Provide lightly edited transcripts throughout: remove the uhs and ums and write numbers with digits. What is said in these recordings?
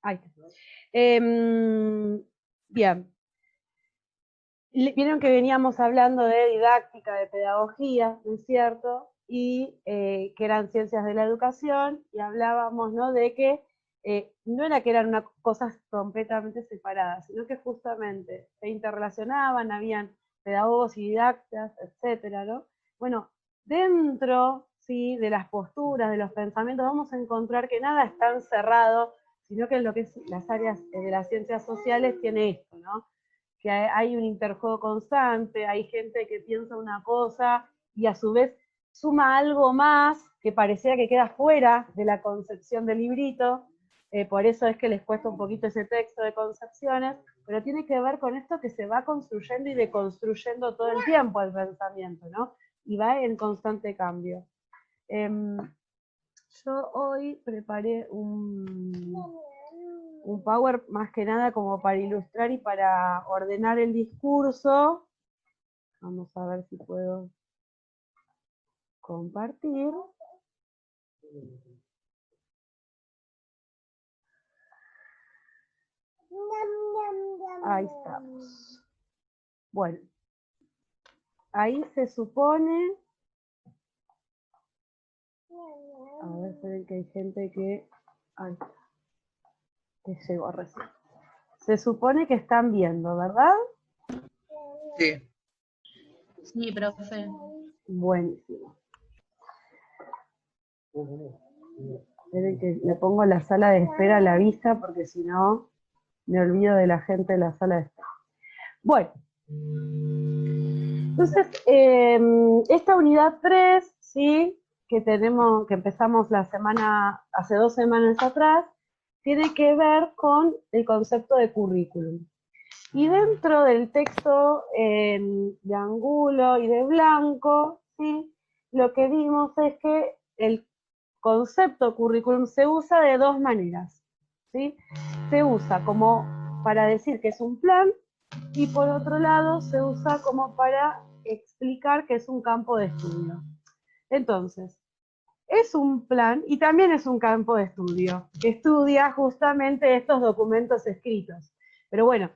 Ahí está. Bien. Vieron que veníamos hablando de didáctica, de pedagogía, ¿no es cierto? Y que eran ciencias de la educación, y hablábamos, ¿no?, de que no era que eran cosas completamente separadas, sino que justamente se interrelacionaban, habían pedagogos y didactas, etcétera, ¿no? Bueno, dentro, ¿sí?, de las posturas, de los pensamientos, vamos a encontrar que nada es tan cerrado, sino que en lo que es las áreas de las ciencias sociales tiene esto, ¿no?, que hay un interjuego constante, hay gente que piensa una cosa y a su vez suma algo más que parecía que queda fuera de la concepción del librito, por eso es que les cuesta un poquito ese texto de concepciones, pero tiene que ver con esto que se va construyendo y deconstruyendo todo el tiempo el pensamiento, ¿no? Y va en constante cambio. Yo hoy preparé un power más que nada como para ilustrar y para ordenar el discurso. Vamos a ver si puedo compartir. Ahí estamos. Bueno, ahí se supone, a ver, se ven que hay gente que, ahí está, que llegó recién. Se supone que están viendo, ¿verdad? Sí. Sí, profe. Buenísimo. Esperen que le pongo la sala de espera a la vista porque si no me olvido de la gente de la sala de espera. Bueno, entonces esta unidad 3, ¿sí?, que empezamos hace 2 semanas atrás, tiene que ver con el concepto de currículum. Y dentro del texto de Angulo y de Blanco, ¿sí?, lo que vimos es que el concepto currículum se usa de 2 maneras, ¿sí? Se usa como para decir que es un plan y por otro lado se usa como para explicar que es un campo de estudio. Entonces, es un plan y también es un campo de estudio que estudia justamente estos documentos escritos. Pero bueno,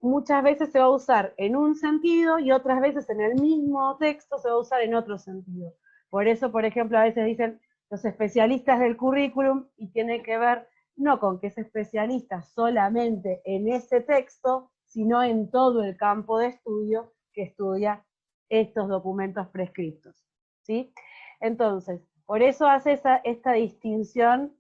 muchas veces se va a usar en un sentido y otras veces en el mismo texto se va a usar en otro sentido. Por eso, por ejemplo, a veces dicen los especialistas del currículum y tiene que ver no con que es especialista solamente en ese texto, sino en todo el campo de estudio que estudia estos documentos prescriptos, ¿sí? Entonces, por eso hace esta distinción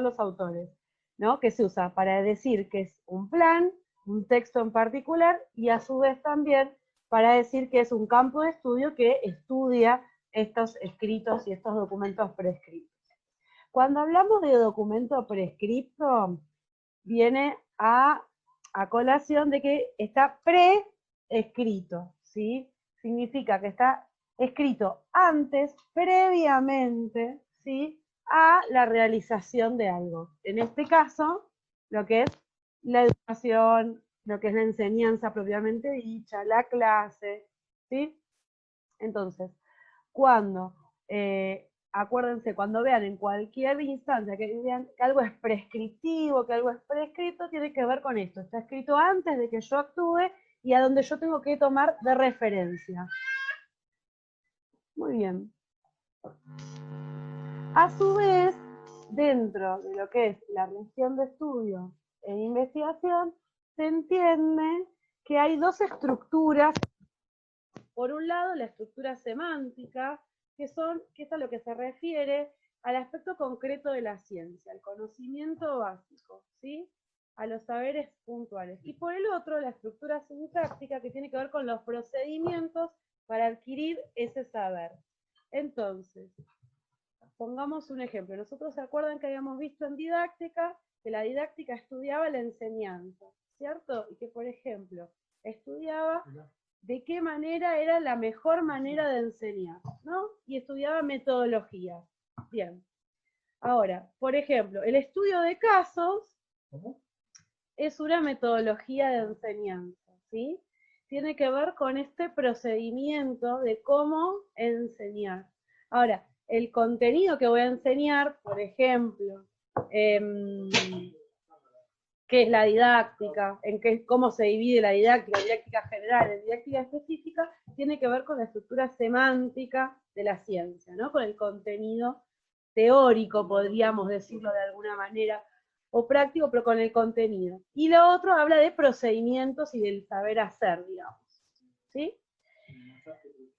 los autores, ¿no?, que se usa para decir que es un plan, un texto en particular, y a su vez también para decir que es un campo de estudio que estudia estos escritos y estos documentos prescritos. Cuando hablamos de documento prescripto, viene a colación de que está preescrito, ¿sí? Significa que está escrito antes, previamente, ¿sí?, a la realización de algo. En este caso, lo que es la educación, lo que es la enseñanza propiamente dicha, la clase, ¿sí? Entonces, acuérdense, cuando vean en cualquier instancia que vean que algo es prescriptivo, que algo es prescrito, tiene que ver con esto. Está escrito antes de que yo actúe y a donde yo tengo que tomar de referencia. Muy bien. A su vez, dentro de lo que es la región de estudio e investigación, se entiende que hay 2 estructuras. Por un lado, la estructura semántica, que es a lo que se refiere al aspecto concreto de la ciencia, al conocimiento básico, ¿sí?, a los saberes puntuales. Y por el otro, la estructura sintáctica, que tiene que ver con los procedimientos para adquirir ese saber. Entonces, pongamos un ejemplo. Nosotros se acuerdan que habíamos visto en didáctica que la didáctica estudiaba la enseñanza, ¿cierto? Y que, por ejemplo, estudiaba de qué manera era la mejor manera de enseñar, ¿no? Y estudiaba metodologías. Bien. Ahora, por ejemplo, el estudio de casos es una metodología de enseñanza, ¿sí? Tiene que ver con este procedimiento de cómo enseñar. Ahora, el contenido que voy a enseñar, por ejemplo, qué es la didáctica, cómo se divide la didáctica general, la didáctica específica, tiene que ver con la estructura semántica de la ciencia, ¿no? Con el contenido teórico, podríamos decirlo de alguna manera, o práctico, pero con el contenido. Y lo otro habla de procedimientos y del saber hacer, digamos. ¿Sí?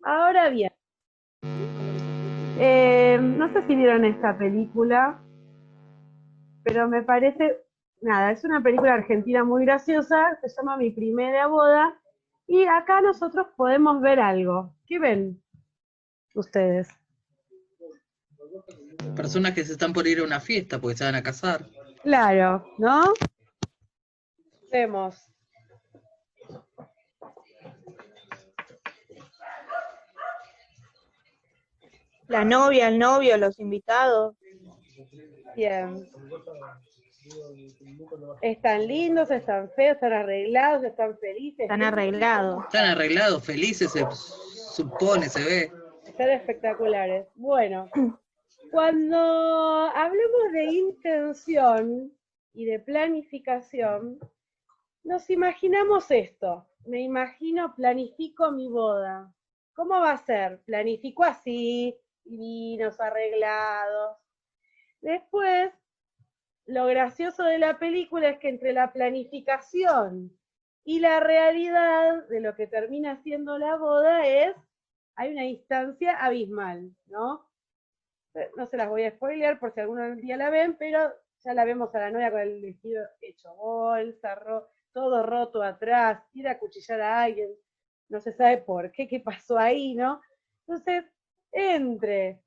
Ahora bien, no sé si vieron esta película, pero me parece, nada, es una película argentina muy graciosa, se llama Mi Primera Boda, y acá nosotros podemos ver algo. ¿Qué ven ustedes? Personas que se están por ir a una fiesta porque se van a casar. Claro, ¿no? Vemos. La novia, el novio, los invitados. Bien. ¿Están lindos, están feos, están arreglados, están felices? Están arreglados. Están arreglados, felices, se supone, se ve. Están espectaculares. Bueno, cuando hablamos de intención y de planificación, nos imaginamos esto. Me imagino, planifico mi boda. ¿Cómo va a ser? Planifico así, divinos, arreglados. Después, lo gracioso de la película es que entre la planificación y la realidad de lo que termina siendo la boda hay una distancia abismal, ¿no? No se las voy a spoilear por si algún día la ven, pero ya la vemos a la novia con el vestido hecho bolsa, todo roto atrás, quiere acuchillar a alguien, no se sabe por qué pasó ahí, ¿no? Entonces, entre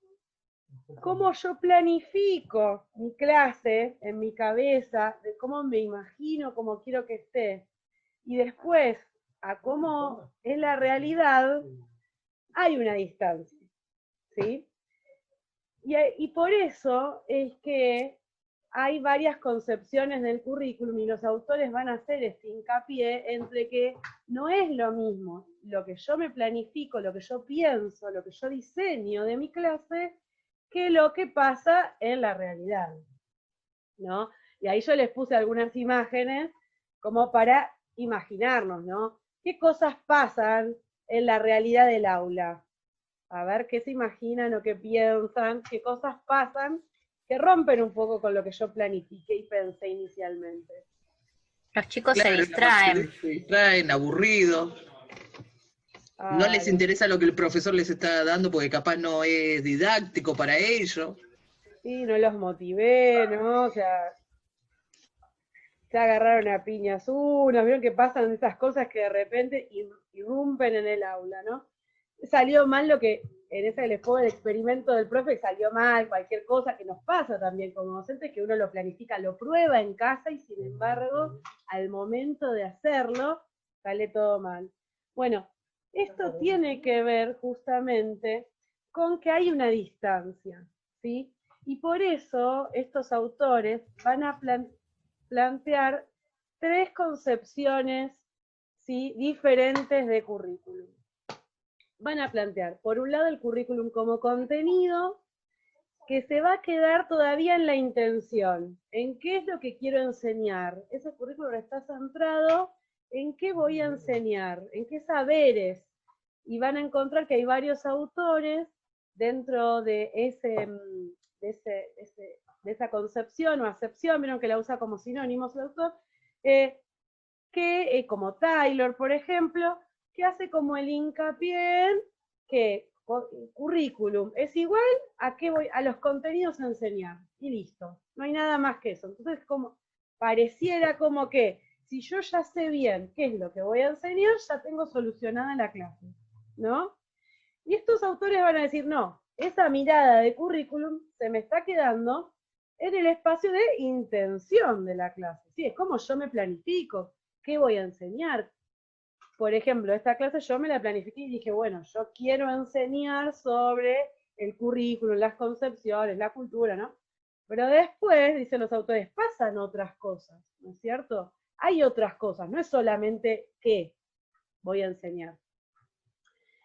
cómo yo planifico mi clase en mi cabeza, de cómo me imagino, cómo quiero que esté, y después a cómo es la realidad, hay una distancia, ¿sí? Y por eso es que hay varias concepciones del currículum y los autores van a hacer este hincapié entre que no es lo mismo lo que yo me planifico, lo que yo pienso, lo que yo diseño de mi clase, que lo que pasa en la realidad, ¿no? Y ahí yo les puse algunas imágenes como para imaginarnos, ¿no? ¿Qué cosas pasan en la realidad del aula? A ver qué se imaginan o qué piensan, qué cosas pasan que rompen un poco con lo que yo planifiqué y pensé inicialmente. Los chicos Claro, se distraen. se distraen, aburridos. No les interesa lo que el profesor les está dando porque capaz no es didáctico para ellos. Sí, no los motivé, ¿no? O sea, se agarraron a piñas unos, vieron que pasan esas cosas que de repente irrumpen en el aula, ¿no? Salió mal lo que, en ese les fue el experimento del profe, salió mal, cualquier cosa que nos pasa también como docentes, que uno lo planifica, lo prueba en casa y sin embargo, al momento de hacerlo, sale todo mal. Bueno, esto tiene que ver justamente con que hay una distancia, ¿sí? Y por eso estos autores van a plantear tres concepciones, ¿sí?, diferentes de currículum. Van a plantear, por un lado, el currículum como contenido, que se va a quedar todavía en la intención, en qué es lo que quiero enseñar. Ese currículum está centrado en qué voy a enseñar, en qué saberes. Y van a encontrar que hay varios autores dentro de esa concepción o acepción, vieron que la usa como sinónimos el autor, como Taylor, por ejemplo, que hace como el hincapié en que currículum es igual a qué voy, a los contenidos a enseñar, y listo, no hay nada más que eso. Entonces, como pareciera como que si yo ya sé bien qué es lo que voy a enseñar, ya tengo solucionada la clase, ¿no? Y estos autores van a decir, no, esa mirada de currículum se me está quedando en el espacio de intención de la clase. Sí, es como yo me planifico, qué voy a enseñar. Por ejemplo, esta clase yo me la planifiqué y dije, bueno, yo quiero enseñar sobre el currículum, las concepciones, la cultura, ¿no? Pero después, dicen los autores, pasan otras cosas, ¿no es cierto? Hay otras cosas, no es solamente qué voy a enseñar.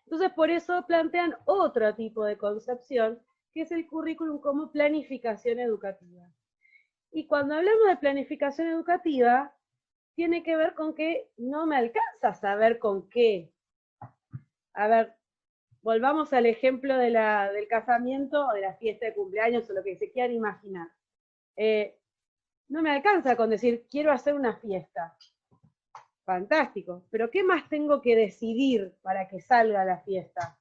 Entonces, por eso plantean otro tipo de concepción, que es el currículum como planificación educativa. Y cuando hablamos de planificación educativa, tiene que ver con que no me alcanza a saber con qué. A ver, volvamos al ejemplo de del casamiento o de la fiesta de cumpleaños o lo que se quieran imaginar. No me alcanza con decir, quiero hacer una fiesta. Fantástico, pero ¿qué más tengo que decidir para que salga la fiesta?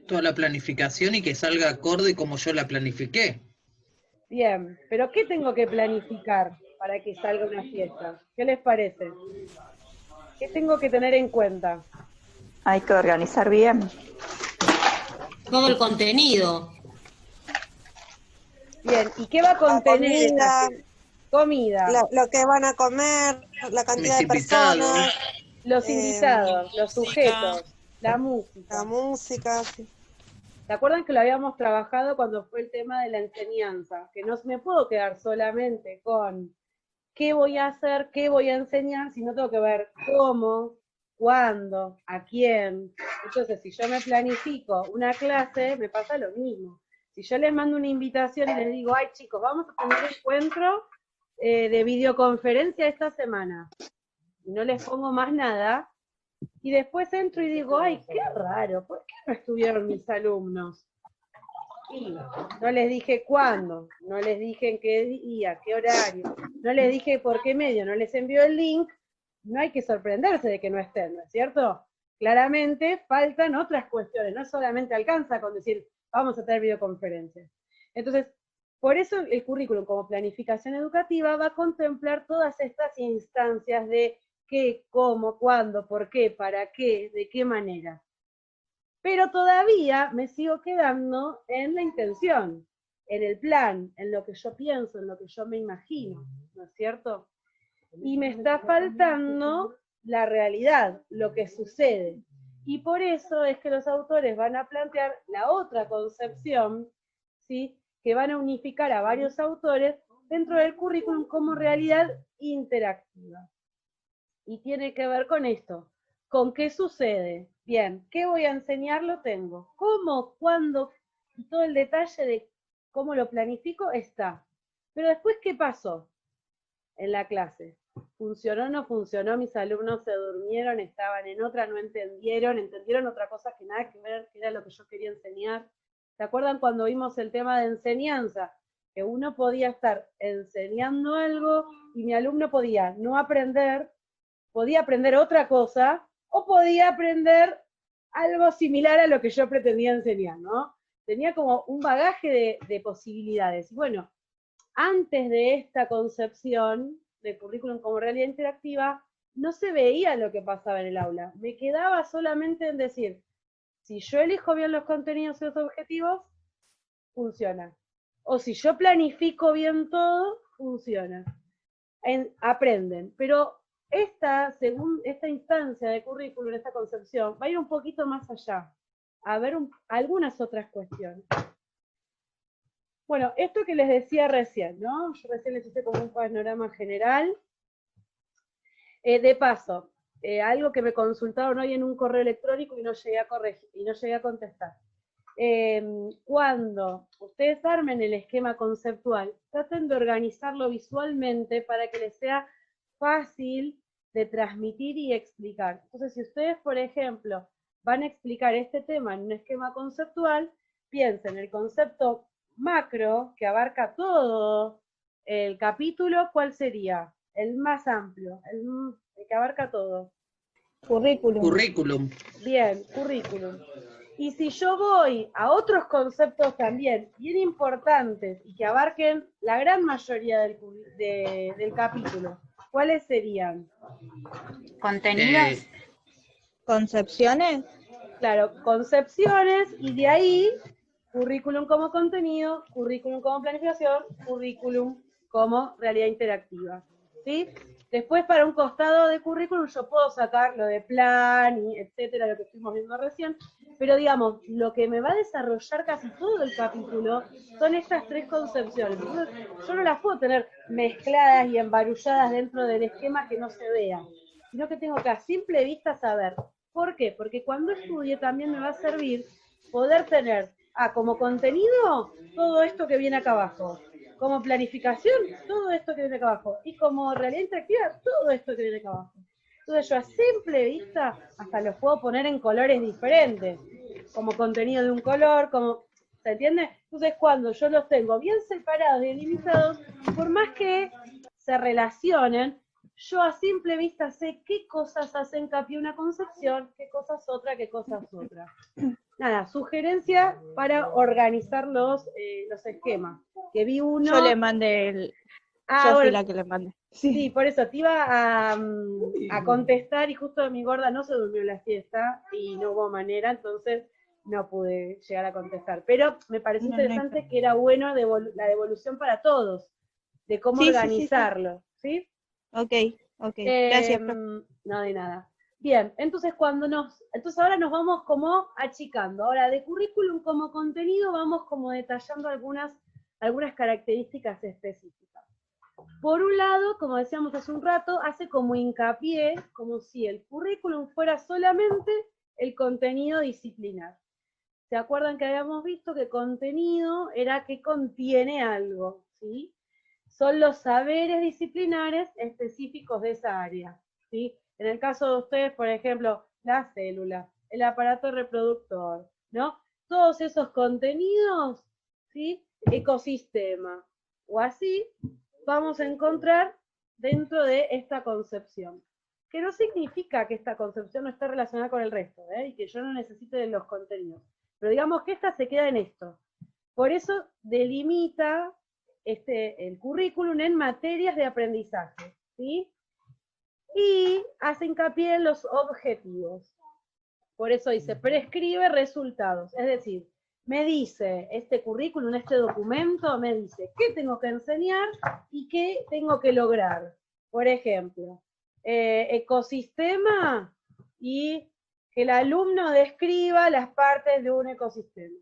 Toda la planificación y que salga acorde como yo la planifiqué. Bien, pero ¿qué tengo que planificar para que salga una fiesta? ¿Qué les parece? ¿Qué tengo que tener en cuenta? Hay que organizar bien. Todo el contenido. Bien, ¿y qué va a contener esa fiesta? Comida. Lo que van a comer, la cantidad de invitados. personas. Los invitados, los sujetos, la música. La música, sí. ¿Se acuerdan que lo habíamos trabajado cuando fue el tema de la enseñanza? Que no me puedo quedar solamente con qué voy a hacer, qué voy a enseñar, sino tengo que ver cómo, cuándo, a quién. Entonces, si yo me planifico una clase, me pasa lo mismo. Si yo les mando una invitación y les digo, ay chicos, vamos a tener un encuentro de videoconferencia esta semana, y no les pongo más nada, y después entro y digo, ay, qué raro, ¿por qué no estuvieron mis alumnos? Y no les dije cuándo, no les dije en qué día, qué horario, no les dije por qué medio, no les envió el link, no hay que sorprenderse de que no estén, ¿no es cierto? Claramente faltan otras cuestiones, no solamente alcanza con decir, vamos a tener videoconferencias. Entonces, por eso el currículum como planificación educativa va a contemplar todas estas instancias de qué, cómo, cuándo, por qué, para qué, de qué manera. Pero todavía me sigo quedando en la intención, en el plan, en lo que yo pienso, en lo que yo me imagino, ¿no es cierto? Y me está faltando la realidad, lo que sucede. Y por eso es que los autores van a plantear la otra concepción, ¿sí?, que van a unificar a varios autores dentro del currículum como realidad interactiva. Y tiene que ver con esto, con qué sucede. Bien, ¿qué voy a enseñar? Lo tengo. ¿Cómo? ¿Cuándo? Y todo el detalle de cómo lo planifico está. Pero después, ¿qué pasó en la clase? ¿Funcionó o no funcionó? Mis alumnos se durmieron, estaban en otra, no entendieron otra cosa que nada que ver, que era lo que yo quería enseñar. ¿Se acuerdan cuando vimos el tema de enseñanza? Que uno podía estar enseñando algo y mi alumno podía no aprender, podía aprender otra cosa, o podía aprender algo similar a lo que yo pretendía enseñar, ¿no? Tenía como un bagaje de posibilidades. Y bueno, antes de esta concepción de currículum como realidad interactiva, no se veía lo que pasaba en el aula. Me quedaba solamente en decir, si yo elijo bien los contenidos y los objetivos, funciona. O si yo planifico bien todo, funciona. Aprenden. Pero según esta instancia de currículum, esta concepción, va a ir un poquito más allá, a ver algunas otras cuestiones. Bueno, esto que les decía recién, ¿no? Yo recién les hice como un panorama general. De paso, algo que me consultaron hoy en un correo electrónico y no llegué a corregir, y no llegué a contestar. Cuando ustedes armen el esquema conceptual, traten de organizarlo visualmente para que les sea fácil de transmitir y explicar. Entonces, si ustedes, por ejemplo, van a explicar este tema en un esquema conceptual, piensen el concepto macro que abarca todo el capítulo, ¿cuál sería? El más amplio, el que abarca todo. Currículum. Currículum. Bien, currículum. Y si yo voy a otros conceptos también bien importantes y que abarquen la gran mayoría del capítulo, ¿cuáles serían? Contenidos. ¿Concepciones? Claro, concepciones, y de ahí currículum como contenido, currículum como planificación, currículum como realidad interactiva, ¿sí? Después, para un costado de currículum, yo puedo sacar lo de plan, y etcétera, lo que estuvimos viendo recién, pero digamos, lo que me va a desarrollar casi todo el capítulo son estas tres concepciones. Entonces, yo no las puedo tener mezcladas y embarulladas dentro del esquema que no se vea, sino que tengo que a simple vista saber. ¿Por qué? Porque cuando estudie también me va a servir poder tener, como contenido, todo esto que viene acá abajo. Como planificación, todo esto que viene acá abajo. Y como realidad interactiva, todo esto que viene acá abajo. Entonces yo a simple vista hasta los puedo poner en colores diferentes. Como contenido de un color, como... ¿Se entiende? Entonces cuando yo los tengo bien separados y delimitados, por más que se relacionen, yo a simple vista sé qué cosas hace hincapié una concepción, qué cosas otra, qué cosas otra. Nada, sugerencia para organizar los esquemas. Que vi uno... Yo le mandé el... yo fui bueno, la que le mandé. sí, por eso te iba a contestar y justo mi gorda no se durmió en la fiesta y no hubo manera, entonces no pude llegar a contestar. Pero me pareció interesante que era bueno la devolución para todos, de cómo organizarlo, ¿sí? Ok, gracias. No, de nada. Bien, entonces entonces ahora nos vamos como achicando. Ahora de currículum como contenido vamos como detallando algunas características específicas. Por un lado, como decíamos hace un rato, hace como hincapié, como si el currículum fuera solamente el contenido disciplinar. ¿Se acuerdan que habíamos visto que contenido era que contiene algo, ¿sí? Son los saberes disciplinares específicos de esa área, ¿sí? En el caso de ustedes, por ejemplo, la célula, el aparato reproductor, ¿no? Todos esos contenidos, ¿sí? Ecosistema, o así, vamos a encontrar dentro de esta concepción. Que no significa que esta concepción no esté relacionada con el resto, y que yo no necesite de los contenidos. Pero digamos que esta se queda en esto. Por eso delimita el currículum en materias de aprendizaje, ¿sí? Y hace hincapié en los objetivos. Por eso dice, prescribe resultados. Es decir, me dice este currículum, este documento, me dice qué tengo que enseñar y qué tengo que lograr. Por ejemplo, ecosistema y que el alumno describa las partes de un ecosistema.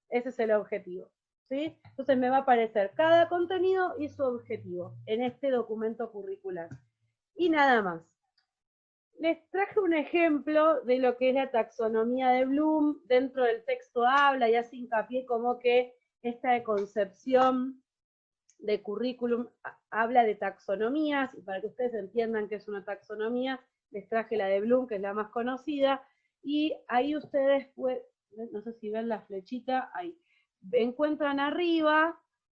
Ese es el objetivo, ¿sí? Entonces me va a aparecer cada contenido y su objetivo en este documento curricular. Y nada más. Les traje un ejemplo de lo que es la taxonomía de Bloom. Dentro del texto habla y hace hincapié como que esta concepción de currículum habla de taxonomías, y para que ustedes entiendan qué es una taxonomía, les traje la de Bloom, que es la más conocida, y ahí ustedes pueden, no sé si ven la flechita, ahí, encuentran arriba,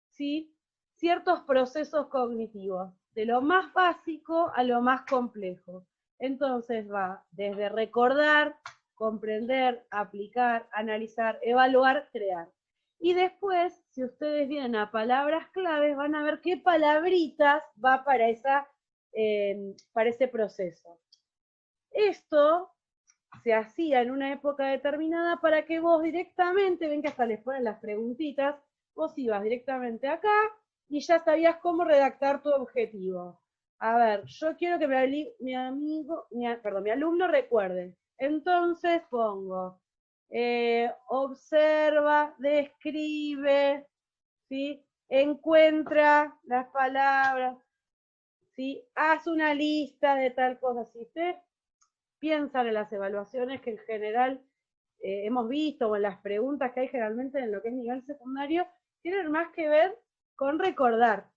¿sí?, ciertos procesos cognitivos, de lo más básico a lo más complejo. Entonces va desde recordar, comprender, aplicar, analizar, evaluar, crear. Y después, si ustedes vienen a palabras claves, van a ver qué palabritas va para ese proceso. Esto se hacía en una época determinada para que vos directamente, ven que hasta les ponen las preguntitas, vos ibas directamente acá y ya sabías cómo redactar tu objetivo. A ver, yo quiero que mi alumno recuerde. Entonces pongo, observa, describe, ¿sí?, encuentra las palabras, ¿sí?, haz una lista de tal cosa. Si usted piensan en las evaluaciones que en general hemos visto, o en las preguntas que hay generalmente en lo que es nivel secundario, tienen más que ver con recordar,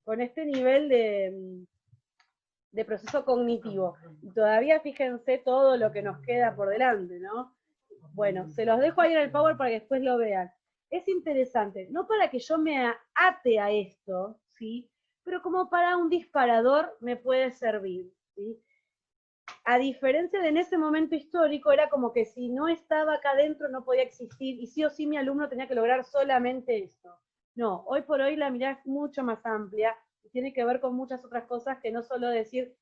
con este nivel de proceso cognitivo. Y todavía fíjense todo lo que nos queda por delante, ¿no? Bueno, se los dejo ahí en el Power para que después lo vean. Es interesante, no para que yo me ate a esto, ¿sí?, pero como para un disparador me puede servir, ¿sí? A diferencia de en ese momento histórico, era como que si no estaba acá adentro no podía existir, y sí o sí mi alumno tenía que lograr solamente esto. No, hoy por hoy la mirada es mucho más amplia, y tiene que ver con muchas otras cosas que no solo decir,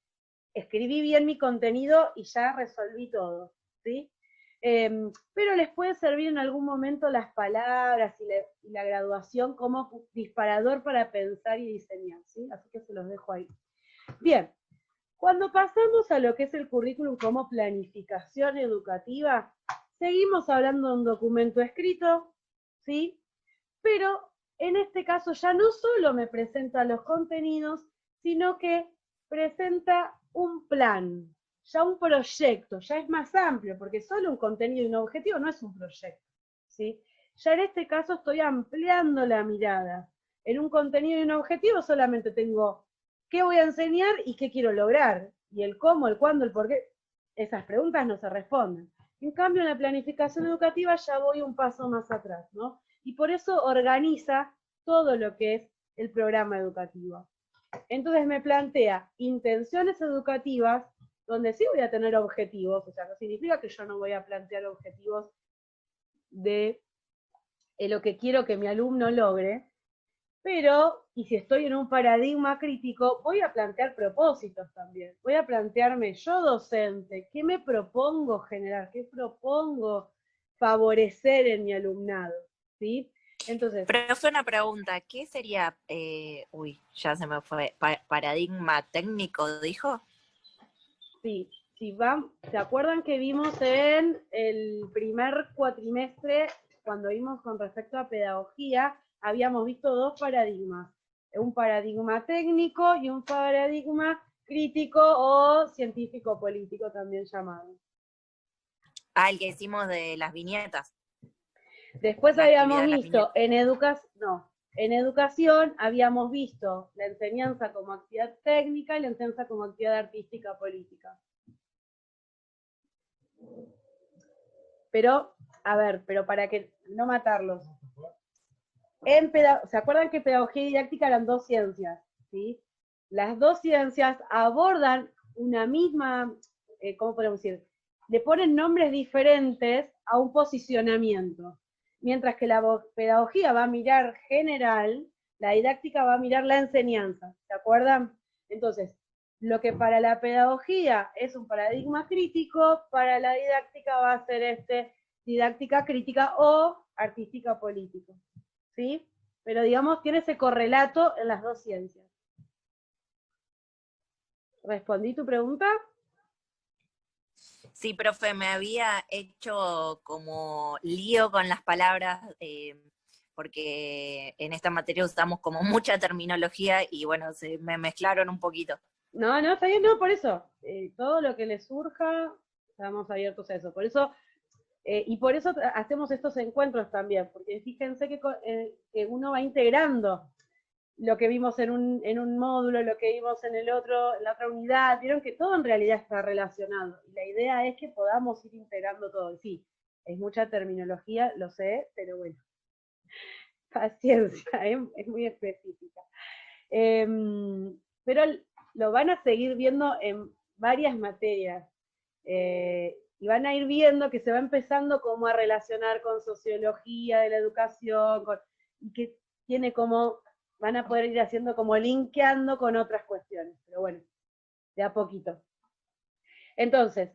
escribí bien mi contenido y ya resolví todo, ¿sí? Pero les puede servir en algún momento las palabras y la graduación como disparador para pensar y diseñar, ¿sí? Así que se los dejo ahí. Bien. Cuando pasamos a lo que es el currículum como planificación educativa, seguimos hablando de un documento escrito, ¿sí? Pero en este caso ya no solo me presenta los contenidos, sino que presenta un plan, ya un proyecto, ya es más amplio, porque solo un contenido y un objetivo no es un proyecto, ¿sí? Ya en este caso estoy ampliando la mirada. En un contenido y un objetivo solamente tengo qué voy a enseñar y qué quiero lograr, y el cómo, el cuándo, el por qué, esas preguntas no se responden. En cambio, en la planificación educativa ya voy un paso más atrás, ¿no? Y por eso organiza todo lo que es el programa educativo. Entonces me plantea intenciones educativas, donde sí voy a tener objetivos, o sea, no significa que yo no voy a plantear objetivos de lo que quiero que mi alumno logre, pero, y si estoy en un paradigma crítico, voy a plantear propósitos también. Voy a plantearme yo docente, ¿qué me propongo generar? ¿Qué propongo favorecer en mi alumnado? ¿Sí? Entonces, Profe, una pregunta, ¿qué sería, ya se me fue, paradigma técnico, dijo? sí, ¿se acuerdan que vimos en el primer cuatrimestre, cuando vimos con respecto a pedagogía, habíamos visto dos paradigmas, un paradigma técnico y un paradigma crítico o científico-político también llamado? Ah, el que hicimos de las viñetas. Después La habíamos actividad de las visto en educación habíamos visto la enseñanza como actividad técnica y la enseñanza como actividad artística política. Pero, a ver, pero para que no matarlos. ¿Se acuerdan que pedagogía y didáctica eran dos ciencias? ¿Sí? Las dos ciencias abordan una misma, ¿cómo podemos decir? Le ponen nombres diferentes a un posicionamiento. Mientras que la pedagogía va a mirar general, la didáctica va a mirar la enseñanza. ¿Se acuerdan? Entonces, lo que para la pedagogía es un paradigma crítico, para la didáctica va a ser didáctica crítica o artística política. ¿Sí? Pero digamos, tiene ese correlato en las dos ciencias. ¿Respondí tu pregunta? Sí, profe, me había hecho como lío con las palabras, porque en esta materia usamos como mucha terminología y bueno, se me mezclaron un poquito. No, está bien, no, por eso. Todo lo que les surja, estamos abiertos a eso. Por eso, y por eso hacemos estos encuentros también, porque fíjense que uno va integrando lo que vimos en un módulo, lo que vimos en la otra unidad, vieron que todo en realidad está relacionado. Y la idea es que podamos ir integrando todo. Y sí, es mucha terminología, lo sé, pero bueno, paciencia, es muy específica. Pero lo van a seguir viendo en varias materias. Y van a ir viendo que se va empezando como a relacionar con sociología de la educación, y que tiene como, van a poder ir haciendo como linkeando con otras cuestiones, pero bueno, de a poquito. Entonces,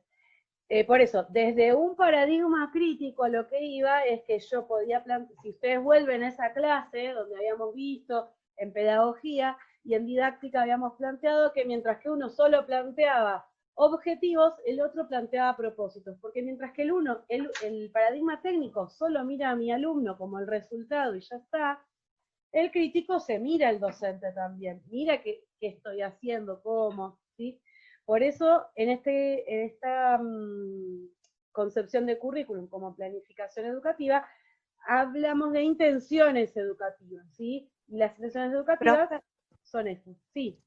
por eso, desde un paradigma crítico a lo que iba es que yo podía plantear, si ustedes vuelven a esa clase donde habíamos visto en pedagogía y en didáctica habíamos planteado que mientras que uno solo planteaba objetivos, el otro planteaba propósitos, porque mientras que el paradigma técnico solo mira a mi alumno como el resultado y ya está, el crítico se mira al docente también, mira qué estoy haciendo, cómo, ¿sí? Por eso, en esta concepción de currículum como planificación educativa, hablamos de intenciones educativas, ¿sí? Y las intenciones educativas son esas, sí.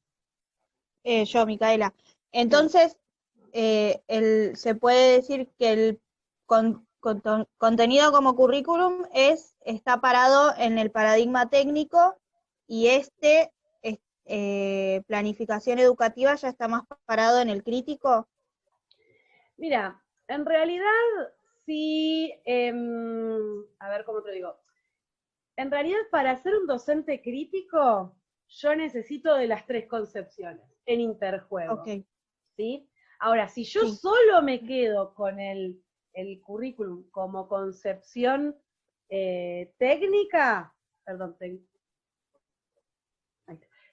Yo, Micaela. Entonces, se puede decir que el contenido como currículum está parado en el paradigma técnico y planificación educativa ya está más parado en el crítico. Mira, en realidad sí, a ver cómo te digo. En realidad, para ser un docente crítico, yo necesito de las tres concepciones en interjuego. Okay. ¿Sí? Ahora, si yo solo me quedo con el currículum como concepción técnica, perdón,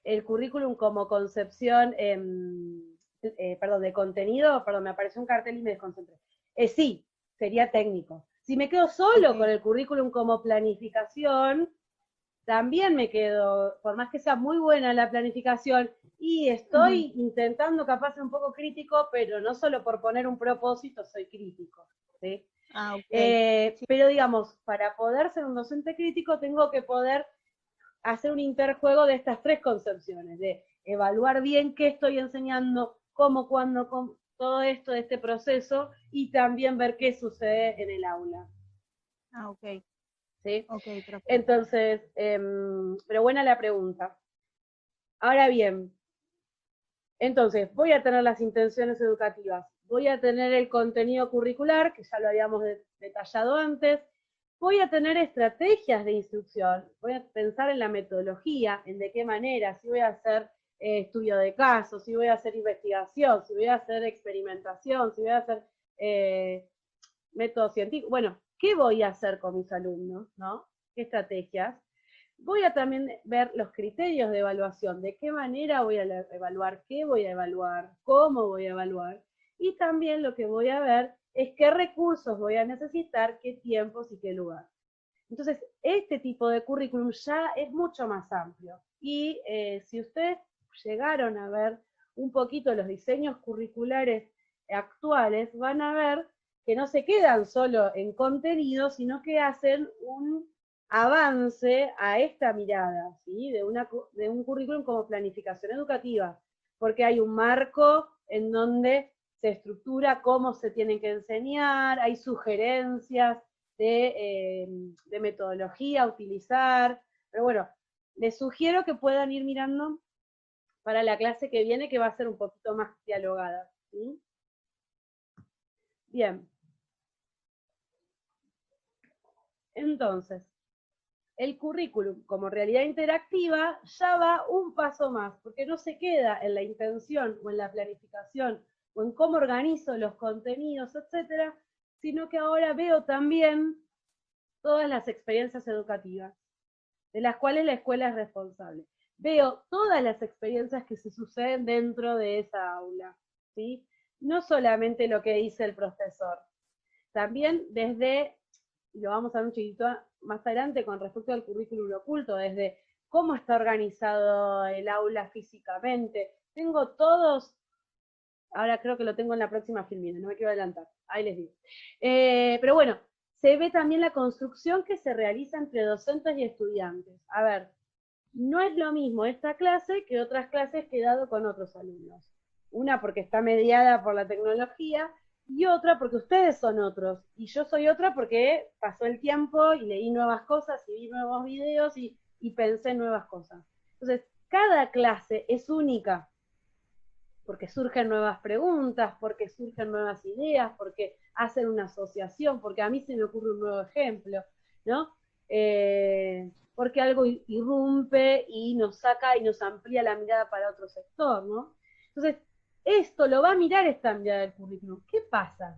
el currículum como concepción, de contenido, me apareció un cartel y me desconcentré. Sí, sería técnico. Si me quedo solo con el currículum como planificación, también me quedo, por más que sea muy buena la planificación, y estoy intentando capaz ser un poco crítico, pero no solo por poner un propósito soy crítico, ¿sí? Ah, ok. Pero digamos, para poder ser un docente crítico tengo que poder hacer un interjuego de estas tres concepciones, de evaluar bien qué estoy enseñando, cómo, cuándo, todo esto de este proceso, y también ver qué sucede en el aula. Ah, ok. ¿Sí? Ok, perfecto. Entonces, pero buena la pregunta. Ahora bien, entonces, voy a tener las intenciones educativas, voy a tener el contenido curricular, que ya lo habíamos detallado antes, voy a tener estrategias de instrucción, voy a pensar en la metodología, en de qué manera, si voy a hacer estudio de casos, si voy a hacer investigación, si voy a hacer experimentación, si voy a hacer método científico. Bueno, ¿qué voy a hacer con mis alumnos? ¿No? ¿Qué estrategias? Voy a también ver los criterios de evaluación, de qué manera voy a evaluar, qué voy a evaluar, cómo voy a evaluar, y también lo que voy a ver es qué recursos voy a necesitar, qué tiempos y qué lugar. Entonces, este tipo de currículum ya es mucho más amplio, y si ustedes llegaron a ver un poquito los diseños curriculares actuales, van a ver que no se quedan solo en contenido, sino que hacen un avance a esta mirada, ¿sí? de un currículum como planificación educativa, porque hay un marco en donde se estructura cómo se tienen que enseñar, hay sugerencias de metodología a utilizar, pero bueno, les sugiero que puedan ir mirando para la clase que viene, que va a ser un poquito más dialogada, ¿sí? Bien. Entonces, el currículum como realidad interactiva ya va un paso más, porque no se queda en la intención o en la planificación o en cómo organizo los contenidos, etcétera, sino que ahora veo también todas las experiencias educativas, de las cuales la escuela es responsable. Veo todas las experiencias que se suceden dentro de esa aula, ¿sí? No solamente lo que dice el profesor, también desde, lo vamos a ver un chiquito más adelante con respecto al currículum oculto, desde cómo está organizado el aula físicamente. Tengo todos, ahora creo que lo tengo en la próxima filmina, no me quiero adelantar, ahí les digo. Pero bueno, se ve también la construcción que se realiza entre docentes y estudiantes. A ver, no es lo mismo esta clase que otras clases que he dado con otros alumnos. Una porque está mediada por la tecnología, y otra porque ustedes son otros, y yo soy otra porque pasó el tiempo y leí nuevas cosas y vi nuevos videos y pensé en nuevas cosas. Entonces, cada clase es única, porque surgen nuevas preguntas, porque surgen nuevas ideas, porque hacen una asociación, porque a mí se me ocurre un nuevo ejemplo, ¿no? Porque algo irrumpe y nos saca y nos amplía la mirada para otro sector, ¿no? Entonces, esto lo va a mirar esta mirada del currículum. ¿Qué pasa?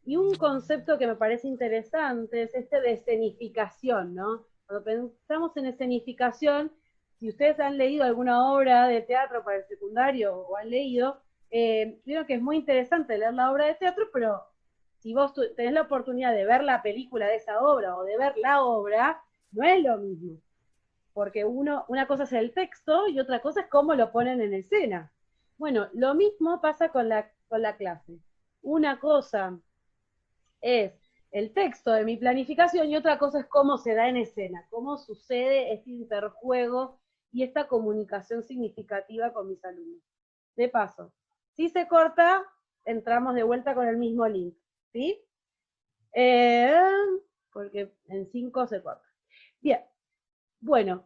Y un concepto que me parece interesante es este de escenificación, ¿no? Cuando pensamos en escenificación, si ustedes han leído alguna obra de teatro para el secundario o han leído, creo que es muy interesante leer la obra de teatro, pero si vos tenés la oportunidad de ver la película de esa obra o de ver la obra, no es lo mismo. Porque una cosa es el texto y otra cosa es cómo lo ponen en escena. Bueno, lo mismo pasa con la clase. Una cosa es el texto de mi planificación y otra cosa es cómo se da en escena, cómo sucede este interjuego y esta comunicación significativa con mis alumnos. De paso, si se corta, entramos de vuelta con el mismo link, ¿sí? Porque en 5 se corta. Bien, bueno,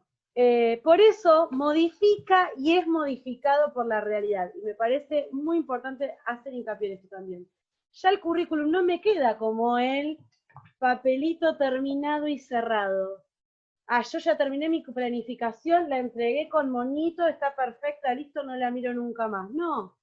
por eso modifica y es modificado por la realidad. Y me parece muy importante hacer hincapié en esto también. Ya el currículum no me queda como el papelito terminado y cerrado. Ah, yo ya terminé mi planificación, la entregué con monito, está perfecta, listo, no la miro nunca más. No,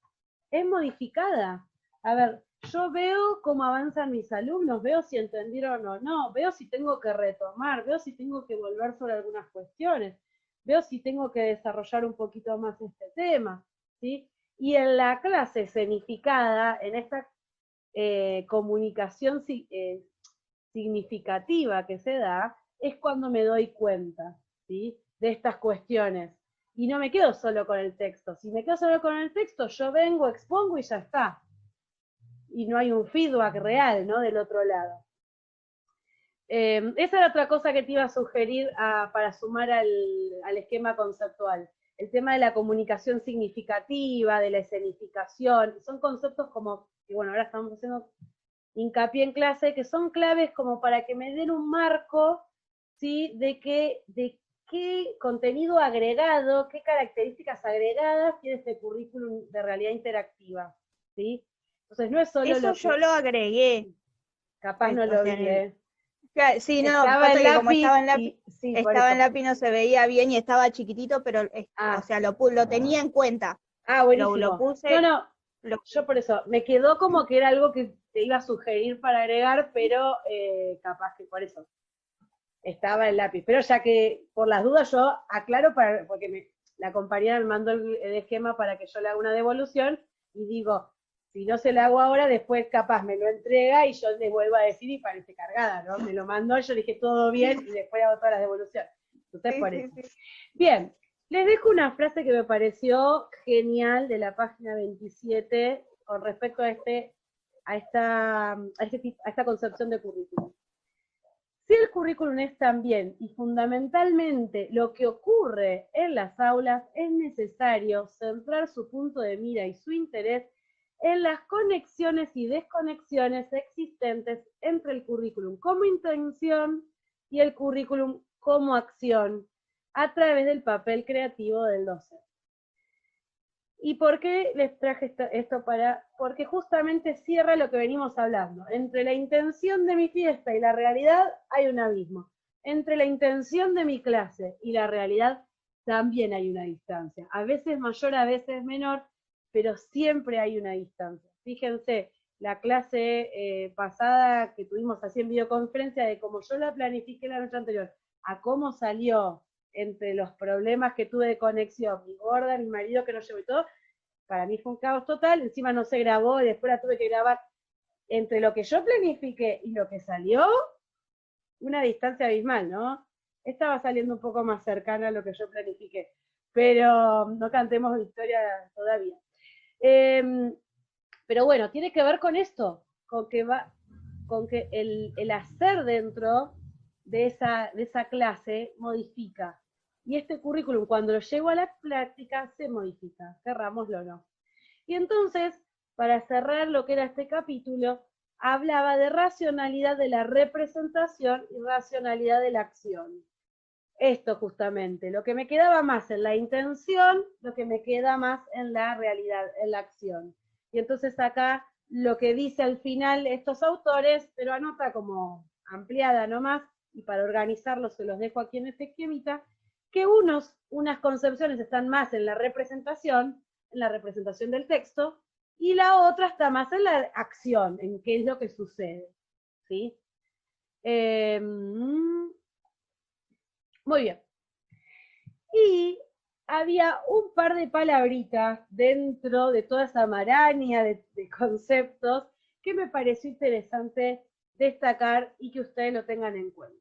es modificada. A ver, yo veo cómo avanzan mis alumnos, veo si entendieron o no, veo si tengo que retomar, veo si tengo que volver sobre algunas cuestiones, veo si tengo que desarrollar un poquito más este tema, ¿sí? Y en la clase escenificada, en esta comunicación significativa que se da, es cuando me doy cuenta ¿sí? De estas cuestiones. Y no me quedo solo con el texto. Si me quedo solo con el texto, yo vengo, expongo y ya está. Y no hay un feedback real, ¿no? Del otro lado. Esa era otra cosa que te iba a sugerir para sumar al esquema conceptual. El tema de la comunicación significativa, de la escenificación, son conceptos como, que bueno, ahora estamos haciendo hincapié en clase, que son claves como para que me den un marco, ¿sí? De qué contenido agregado, qué características agregadas tiene este currículum de realidad interactiva, ¿sí? Entonces no es solo Eso yo lo agregué. Capaz no lo vi, Claro, sí, no, estaba pasa en que lápiz, como estaba en lápiz, sí, por estaba eso. en lápiz no se veía bien y estaba chiquitito, pero o sea, lo tenía en cuenta. Buenísimo. Lo puse. Yo por eso, me quedó como que era algo que te iba a sugerir para agregar, pero capaz que por eso estaba el lápiz. Pero ya que por las dudas yo aclaro, porque la compañera me mandó el esquema para que yo le haga una devolución, y digo, si no se la hago ahora, después capaz me lo entrega y yo le vuelvo a decir y parece cargada, ¿no? Me lo mandó, yo le dije todo bien y después hago todas las devoluciones. Entonces por eso. Bien, les dejo una frase que me pareció genial de la página 27 con respecto a esta concepción de currículum. Si el currículum es también y fundamentalmente lo que ocurre en las aulas, es necesario centrar su punto de mira y su interés en las conexiones y desconexiones existentes entre el currículum como intención y el currículum como acción a través del papel creativo del docente. ¿Y por qué les traje esto porque justamente cierra lo que venimos hablando. Entre la intención de mi fiesta y la realidad hay un abismo. Entre la intención de mi clase y la realidad también hay una distancia. A veces mayor, a veces menor, pero siempre hay una distancia. Fíjense, la clase pasada que tuvimos así en videoconferencia, de cómo yo la planifiqué la noche anterior, a cómo salió entre los problemas que tuve de conexión, mi gorda, mi marido que no llegó y todo, para mí fue un caos total, encima no se grabó y después la tuve que grabar. Entre lo que yo planifiqué y lo que salió, una distancia abismal, ¿no? Estaba saliendo un poco más cercana a lo que yo planifiqué, pero no cantemos victoria todavía. Pero bueno, tiene que ver con esto, con que el hacer dentro de esa clase modifica. Y este currículum, cuando lo llevo a la práctica, se modifica, querrámoslo o no. Y entonces, para cerrar lo que era este capítulo, hablaba de racionalidad de la representación y racionalidad de la acción. Esto justamente, lo que me quedaba más en la intención, lo que me queda más en la realidad, en la acción. Y entonces acá lo que dice al final estos autores, pero anota como ampliada nomás, y para organizarlo se los dejo aquí en este esquemita, que unas concepciones están más en la representación del texto, y la otra está más en la acción, en qué es lo que sucede. ¿Sí? Muy bien. Y había un par de palabritas dentro de toda esa maraña de conceptos que me pareció interesante destacar y que ustedes lo tengan en cuenta.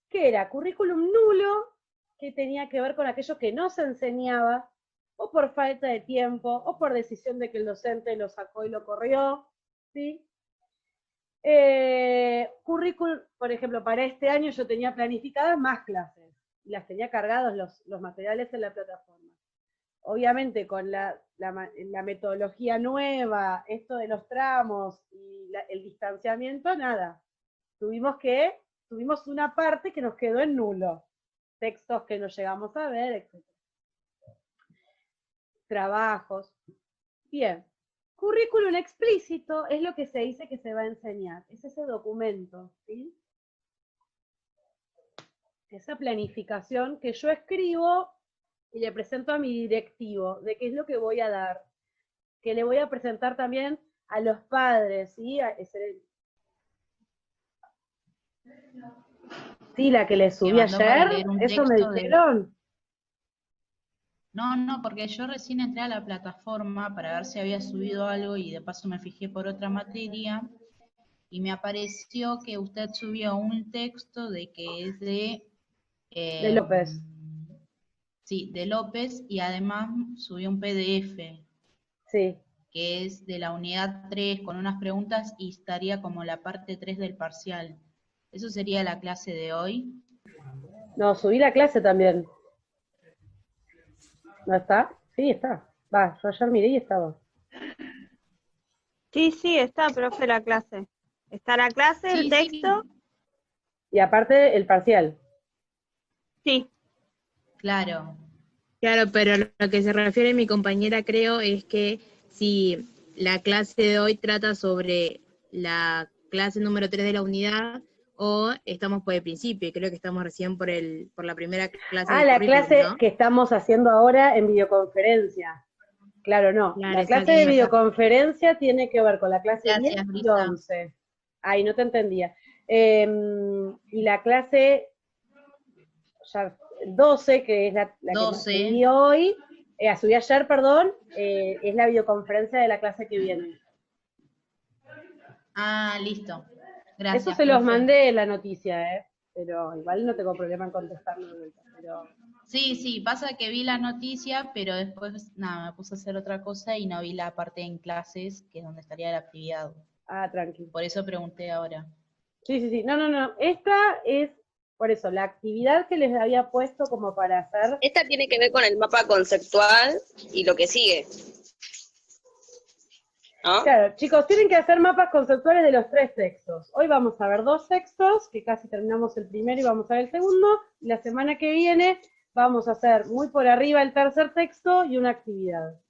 Que era currículum nulo, que tenía que ver con aquello que no se enseñaba, o por falta de tiempo, o por decisión de que el docente lo sacó y lo corrió, ¿sí? Currículum, por ejemplo, para este año yo tenía planificadas más clases, y las tenía cargados los materiales en la plataforma. Obviamente con la metodología nueva, esto de los tramos y el distanciamiento, nada. Tuvimos una parte que nos quedó en nulo. Textos que no llegamos a ver, etc. Trabajos. Bien. Currículum explícito es lo que se dice que se va a enseñar. Es ese documento, ¿sí? Esa planificación que yo escribo y le presento a mi directivo de qué es lo que voy a dar. Que le voy a presentar también a los padres, ¿sí? Sí, la que le subí ayer, eso me dijeron. No, porque yo recién entré a la plataforma para ver si había subido algo y de paso me fijé por otra materia y me apareció que usted subió un texto de que es de De López. Sí, de López, y además subí un PDF, Sí. que es de la unidad 3 con unas preguntas y estaría como la parte 3 del parcial. ¿Eso sería la clase de hoy? No, subí la clase también. ¿No está? Sí, está. Va, yo ayer miré y estaba. Sí, sí, está, profe, la clase. Está la clase, el Sí, texto. Y aparte el parcial. Sí. Claro. Claro, pero lo que se refiere mi compañera creo es que si la clase de hoy trata sobre la clase número 3 de la unidad o estamos por el principio, y creo que estamos recién por la primera clase Ah, de la currículum, clase ¿no? que estamos haciendo ahora en videoconferencia. Claro, no. Claro, La clase de exacto. videoconferencia tiene que ver con la clase 10 Gracias, y Brisa. 11. Ay, no te entendía. Y la clase ya 12, que es la que 12. subí hoy, subí ayer, perdón, es la videoconferencia de la clase que viene. Ah, listo. Eso Gracias, se los profe. mandé la noticia, pero igual no tengo problema en contestarlo de vuelta. Pero... Sí, sí, pasa que vi la noticia, pero después, nada, me puse a hacer otra cosa y no vi la parte en clases, que es donde estaría la actividad. Ah, tranqui. Por eso pregunté ahora. Sí, sí, sí. No. Esta es, por eso, la actividad que les había puesto como para hacer. Esta tiene que ver con el mapa conceptual y lo que sigue, ¿no? Claro, chicos, tienen que hacer mapas conceptuales de los 3 textos. Hoy vamos a ver 2 textos, que casi terminamos el primero y vamos a ver el segundo. Y la semana que viene vamos a hacer muy por arriba el tercer texto y una actividad.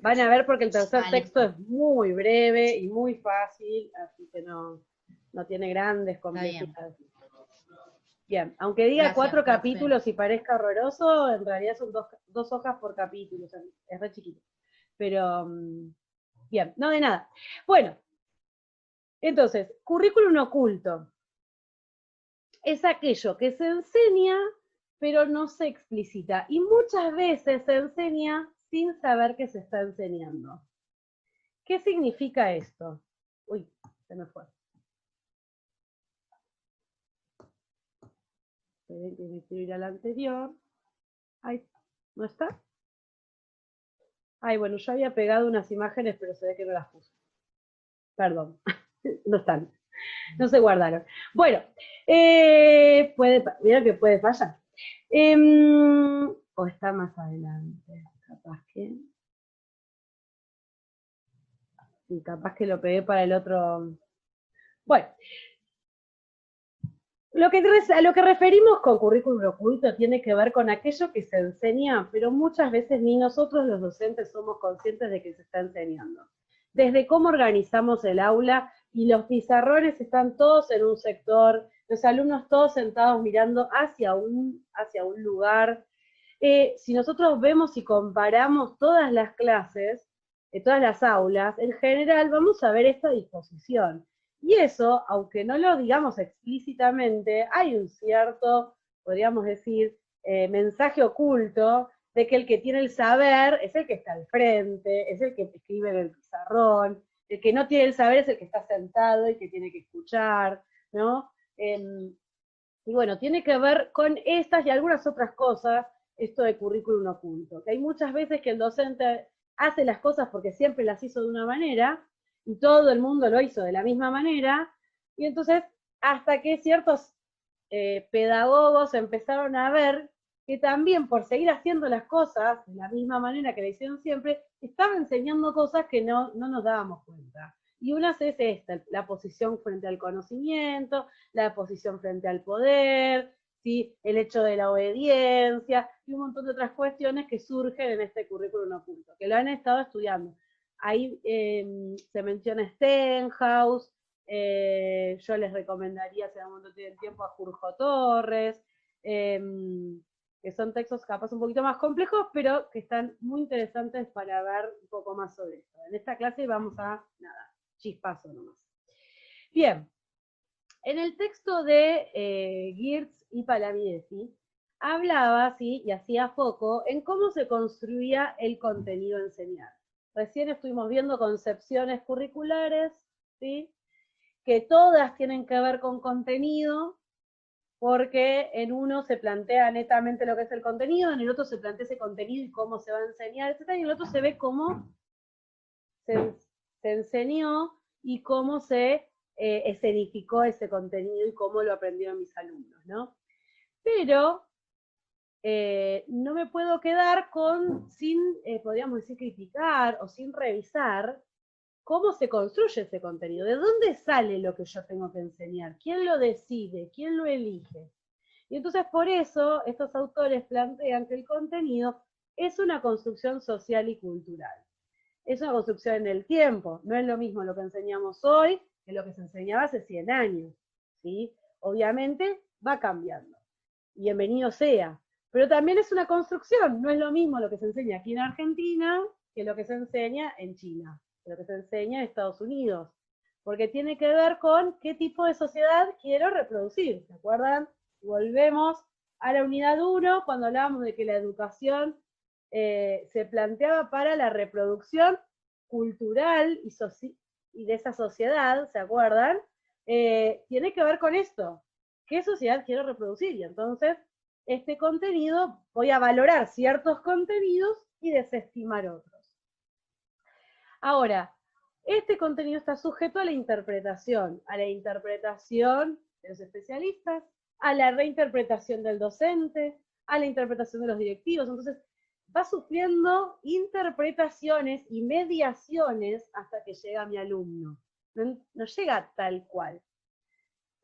Van a ver porque el tercer texto es muy breve y muy fácil, así que no tiene grandes complejidades. Bien, aunque diga Gracias, 4 profe. capítulos y parezca horroroso, en realidad son 2 hojas por capítulo, o sea, es re chiquito. Pero, bien, no de nada. Bueno, entonces, currículum oculto. Es aquello que se enseña, pero no se explicita. Y muchas veces se enseña sin saber que se está enseñando. ¿Qué significa esto? Uy, se me fue. Tiene que ir a la anterior. Ay, ¿no está? Ay, bueno, yo había pegado unas imágenes, pero se ve que no las puse. Perdón, no están. No se guardaron. Bueno, vieron que puede fallar. O está más adelante, capaz que. Sí, capaz que lo pegué para el otro. Bueno, a lo que referimos con currículum oculto tiene que ver con aquello que se enseña, pero muchas veces ni nosotros los docentes somos conscientes de que se está enseñando. Desde cómo organizamos el aula y los pizarrones están todos en un sector, los alumnos todos sentados mirando hacia un lugar. Si nosotros vemos y comparamos todas las clases, todas las aulas, en general vamos a ver esta disposición. Y eso, aunque no lo digamos explícitamente, hay un cierto, podríamos decir, mensaje oculto de que el que tiene el saber es el que está al frente, es el que escribe en el pizarrón, el que no tiene el saber es el que está sentado y que tiene que escuchar, ¿no? Y bueno, tiene que ver con estas y algunas otras cosas, esto de currículum oculto, que hay muchas veces que el docente hace las cosas porque siempre las hizo de una manera, y todo el mundo lo hizo de la misma manera, y entonces hasta que ciertos pedagogos empezaron a ver que también por seguir haciendo las cosas de la misma manera que la hicieron siempre, estaba enseñando cosas que no nos dábamos cuenta. Y una es esta, la posición frente al conocimiento, la posición frente al poder, ¿sí? El hecho de la obediencia, y un montón de otras cuestiones que surgen en este currículum oculto, que lo han estado estudiando. Ahí se menciona Stenhouse, yo les recomendaría, si en algún momento tienen tiempo, a Jurjo Torres, que son textos capaz un poquito más complejos, pero que están muy interesantes para ver un poco más sobre esto. En esta clase vamos a, nada, chispazo nomás. Bien, en el texto de Geertz y Palamidesi, hablaba, ¿sí? Y hacía foco en cómo se construía el contenido a enseñar. Recién estuvimos viendo concepciones curriculares, ¿sí? Que todas tienen que ver con contenido, porque en uno se plantea netamente lo que es el contenido, en el otro se plantea ese contenido y cómo se va a enseñar, etc. Y en el otro se ve cómo se enseñó y cómo se escenificó ese contenido y cómo lo aprendieron mis alumnos, ¿no? Pero no me puedo quedar sin, podríamos decir, criticar o sin revisar cómo se construye ese contenido, de dónde sale lo que yo tengo que enseñar, quién lo decide, quién lo elige. Y entonces por eso estos autores plantean que el contenido es una construcción social y cultural. Es una construcción en el tiempo, no es lo mismo lo que enseñamos hoy que lo que se enseñaba hace 100 años, ¿sí? Obviamente va cambiando, y bienvenido sea, pero también es una construcción, no es lo mismo lo que se enseña aquí en Argentina que lo que se enseña en China, que lo que se enseña en Estados Unidos, porque tiene que ver con qué tipo de sociedad quiero reproducir, ¿se acuerdan? Volvemos a la unidad 1, cuando hablábamos de que la educación se planteaba para la reproducción cultural y de esa sociedad, ¿se acuerdan? Tiene que ver con esto, ¿qué sociedad quiero reproducir? Y entonces, este contenido, voy a valorar ciertos contenidos y desestimar otros. Ahora, este contenido está sujeto a la interpretación de los especialistas, a la reinterpretación del docente, a la interpretación de los directivos. Entonces, va sufriendo interpretaciones y mediaciones hasta que llega mi alumno. No llega tal cual,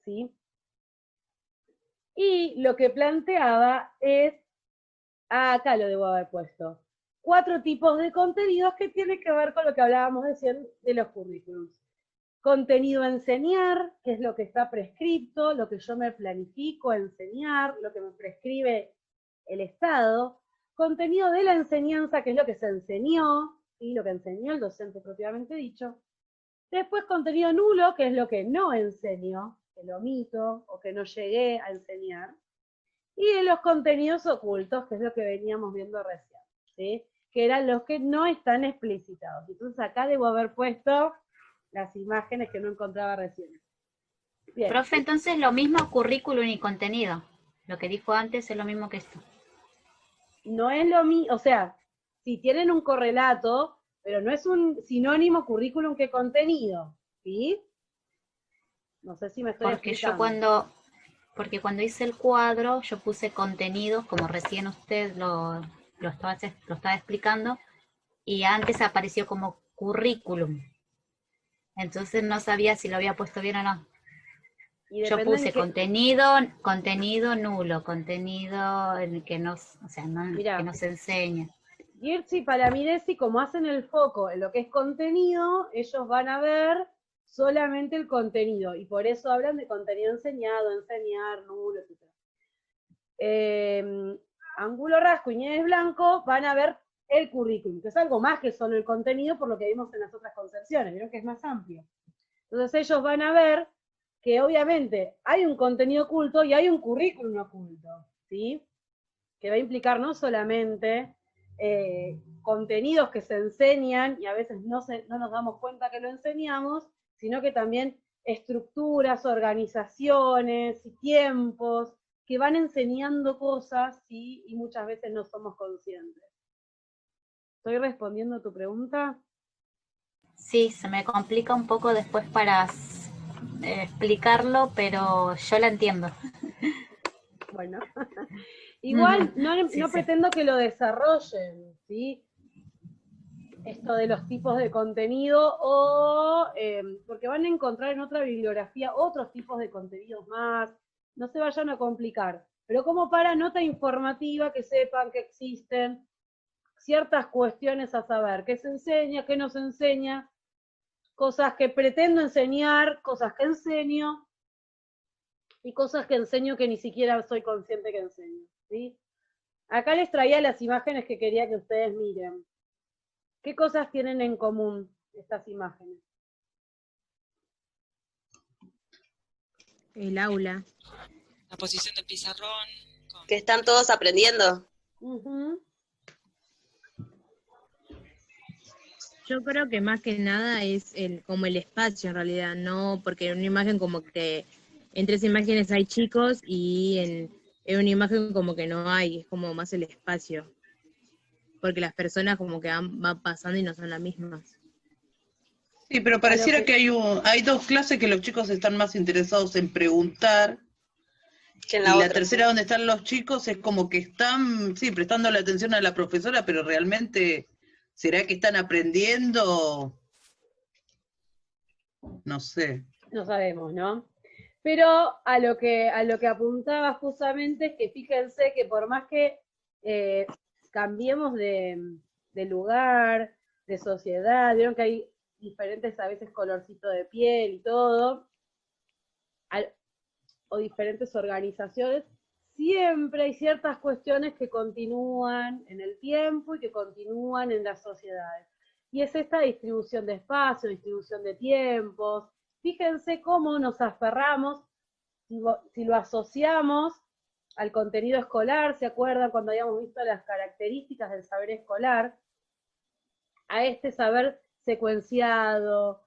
¿sí? Y lo que planteaba es, acá lo debo haber puesto, 4 tipos de contenidos que tienen que ver con lo que hablábamos de los currículums. Contenido a enseñar, que es lo que está prescripto, lo que yo me planifico a enseñar, lo que me prescribe el Estado. Contenido de la enseñanza, que es lo que se enseñó, ¿sí? Lo que enseñó el docente propiamente dicho. Después contenido nulo, que es lo que no enseñó, que lo omito o que no llegué a enseñar. Y de los contenidos ocultos, que es lo que veníamos viendo recién, ¿sí? Que eran los que no están explicitados. Entonces acá debo haber puesto las imágenes que no encontraba recién. Bien. Profe, entonces lo mismo currículum y contenido. Lo que dijo antes es lo mismo que esto. No es lo mismo, o sea, si tienen un correlato, pero no es un sinónimo currículum que contenido, ¿sí? No sé si me estoy explicando. Porque cuando hice el cuadro, yo puse contenidos, como recién usted lo estaba explicando, y antes apareció como currículum. Entonces no sabía si lo había puesto bien o no. Yo puse contenido nulo, contenido que no se enseña. Girchi, para Miresi, como hacen el foco en lo que es contenido, ellos van a ver solamente el contenido, y por eso hablan de contenido enseñado, enseñar, nulo, etc. Angulo Rasco y Nieves Blanco van a ver el currículum, que es algo más que solo el contenido, por lo que vimos en las otras concepciones, vieron que es más amplio. Entonces ellos van a ver que obviamente hay un contenido oculto y hay un currículum oculto, ¿sí? Que va a implicar no solamente contenidos que se enseñan y a veces no nos damos cuenta que lo enseñamos, sino que también estructuras, organizaciones y tiempos que van enseñando cosas, ¿sí? Y muchas veces no somos conscientes. ¿Estoy respondiendo a tu pregunta? Sí, se me complica un poco después para explicarlo, pero yo la entiendo. Bueno, igual no pretendo que lo desarrollen, ¿sí? Esto de los tipos de contenido, porque van a encontrar en otra bibliografía otros tipos de contenidos más, no se vayan a complicar, pero como para nota informativa que sepan que existen ciertas cuestiones a saber, qué se enseña, qué no se enseña, cosas que pretendo enseñar, cosas que enseño, y cosas que enseño que ni siquiera soy consciente que enseño, ¿sí? Acá les traía las imágenes que quería que ustedes miren. ¿Qué cosas tienen en común estas imágenes? El aula. La posición del pizarrón. Que están todos aprendiendo. Yo creo que más que nada es como el espacio en realidad, no porque una imagen como que en 3 imágenes hay chicos y en una imagen como que no hay, es como más el espacio. Porque las personas como que van pasando y no son las mismas. Sí, pero pareciera que hay dos clases que los chicos están más interesados en preguntar, Que en y la la otra. tercera donde están los chicos es como que están, sí, prestando la atención a la profesora, pero realmente, ¿será que están aprendiendo? No sé. No sabemos, ¿no? Pero a lo que apuntaba justamente es que fíjense que por más que cambiemos de lugar, de sociedad, vieron que hay diferentes a veces colorcitos de piel y todo, o diferentes organizaciones, siempre hay ciertas cuestiones que continúan en el tiempo y que continúan en las sociedades. Y es esta distribución de espacio, distribución de tiempos. Fíjense cómo nos aferramos, si lo asociamos al contenido escolar, ¿se acuerdan cuando habíamos visto las características del saber escolar? A este saber secuenciado,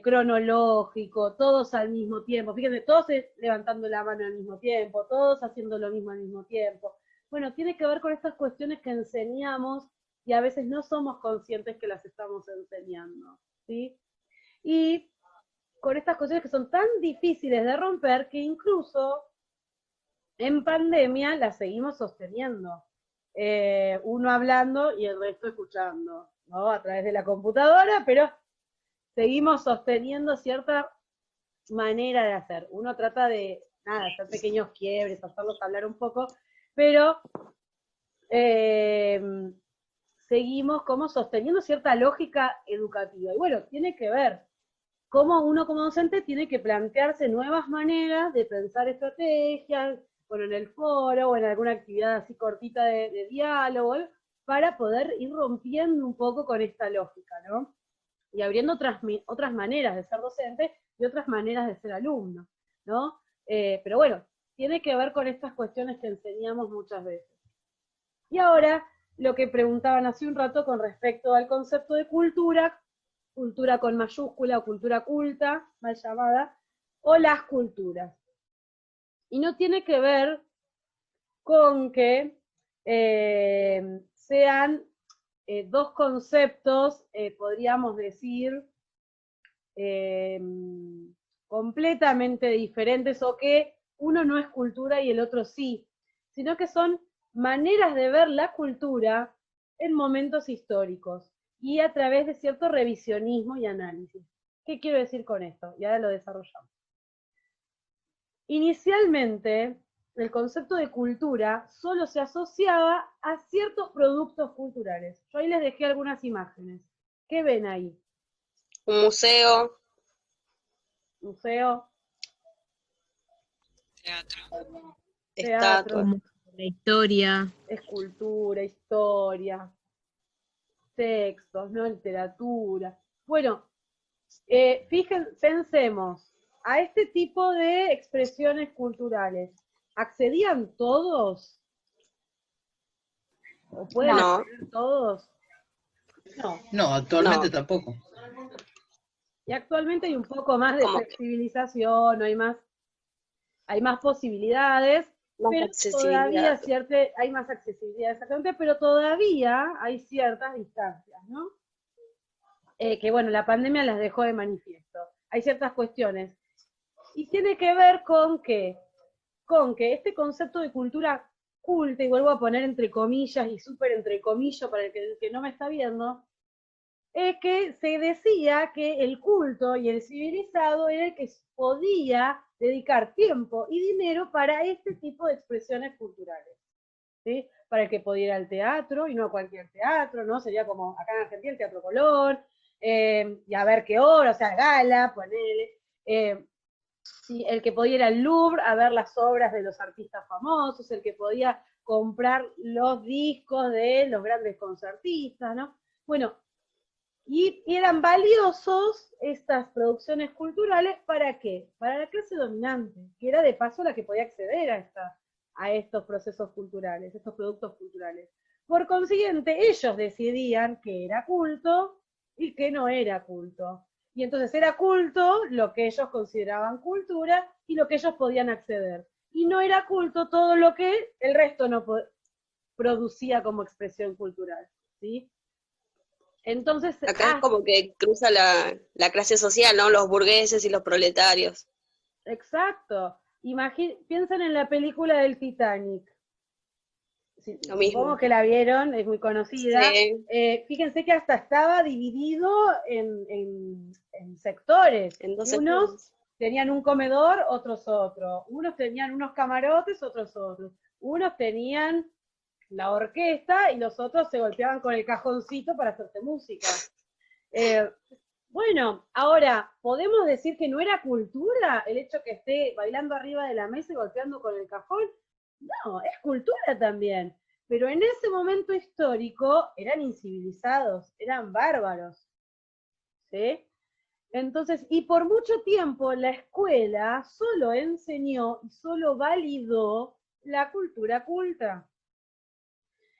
cronológico, todos al mismo tiempo. Fíjense, todos levantando la mano al mismo tiempo, todos haciendo lo mismo al mismo tiempo. Bueno, tiene que ver con estas cuestiones que enseñamos y a veces no somos conscientes que las estamos enseñando, ¿sí? Y con estas cuestiones que son tan difíciles de romper que incluso en pandemia las seguimos sosteniendo. Uno hablando y el resto escuchando, ¿no? A través de la computadora, pero seguimos sosteniendo cierta manera de hacer. Uno trata de, hacer pequeños quiebres, hacerlos hablar un poco, pero seguimos como sosteniendo cierta lógica educativa. Y bueno, tiene que ver cómo uno como docente tiene que plantearse nuevas maneras de pensar estrategias, bueno, en el foro o en alguna actividad así cortita de diálogo, para poder ir rompiendo un poco con esta lógica, ¿no? Y abriendo otras maneras de ser docente y otras maneras de ser alumno, ¿no? Pero bueno, tiene que ver con estas cuestiones que enseñamos muchas veces. Y ahora, lo que preguntaban hace un rato con respecto al concepto de cultura, cultura con mayúscula o cultura culta, mal llamada, o las culturas. Y no tiene que ver con que sean dos conceptos, podríamos decir, completamente diferentes, o que uno no es cultura y el otro sí, sino que son maneras de ver la cultura en momentos históricos y a través de cierto revisionismo y análisis. ¿Qué quiero decir con esto? Y ahora lo desarrollamos. Inicialmente, el concepto de cultura solo se asociaba a ciertos productos culturales. Yo ahí les dejé algunas imágenes. ¿Qué ven ahí? Un museo. Museo. Estatua. Como la historia. Escultura, historia. Textos, ¿no? Literatura. Bueno, pensemos, a este tipo de expresiones culturales, ¿accedían todos? ¿O pueden acceder todos? No. No, actualmente tampoco. Y actualmente hay un poco más de flexibilización, hay más posibilidades, pero todavía hay más accesibilidad, exactamente, pero todavía hay ciertas distancias, ¿no? Que bueno, la pandemia las dejó de manifiesto. Hay ciertas cuestiones. Y tiene que ver con que este concepto de cultura culta, y vuelvo a poner entre comillas y súper entre comillas para el que no me está viendo, es que se decía que el culto y el civilizado era el que podía dedicar tiempo y dinero para este tipo de expresiones culturales, ¿sí? Para el que podía ir al teatro, y no a cualquier teatro, ¿no? Sería como acá en Argentina el Teatro Colón, y a ver qué hora, o sea, Gala, ponele, sí, el que podía ir al Louvre a ver las obras de los artistas famosos, el que podía comprar los discos de los grandes concertistas, ¿no? Bueno, y eran valiosos estas producciones culturales, ¿para qué? Para la clase dominante, que era de paso la que podía acceder a estos procesos culturales, estos productos culturales. Por consiguiente, ellos decidían qué era culto y qué no era culto. Y entonces era culto lo que ellos consideraban cultura y lo que ellos podían acceder. Y no era culto todo lo que el resto no producía como expresión cultural, ¿sí? Entonces, Acá es como que cruza la clase social, ¿no? Los burgueses y los proletarios. exacto. Piensen en la película del Titanic. Sí, Lo mismo. supongo que la vieron, es muy conocida. Sí. Fíjense que hasta estaba dividido en sectores. Entonces, Unos tenían un comedor, otros otro. Unos tenían unos camarotes, otros otros. Unos tenían la orquesta y los otros se golpeaban con el cajoncito para hacerse música. Bueno, ahora, ¿podemos decir que no era cultura el hecho que esté bailando arriba de la mesa y golpeando con el cajón? No, es cultura también. Pero en ese momento histórico eran incivilizados, eran bárbaros. ¿Sí? Entonces, y por mucho tiempo la escuela solo enseñó y solo validó la cultura culta.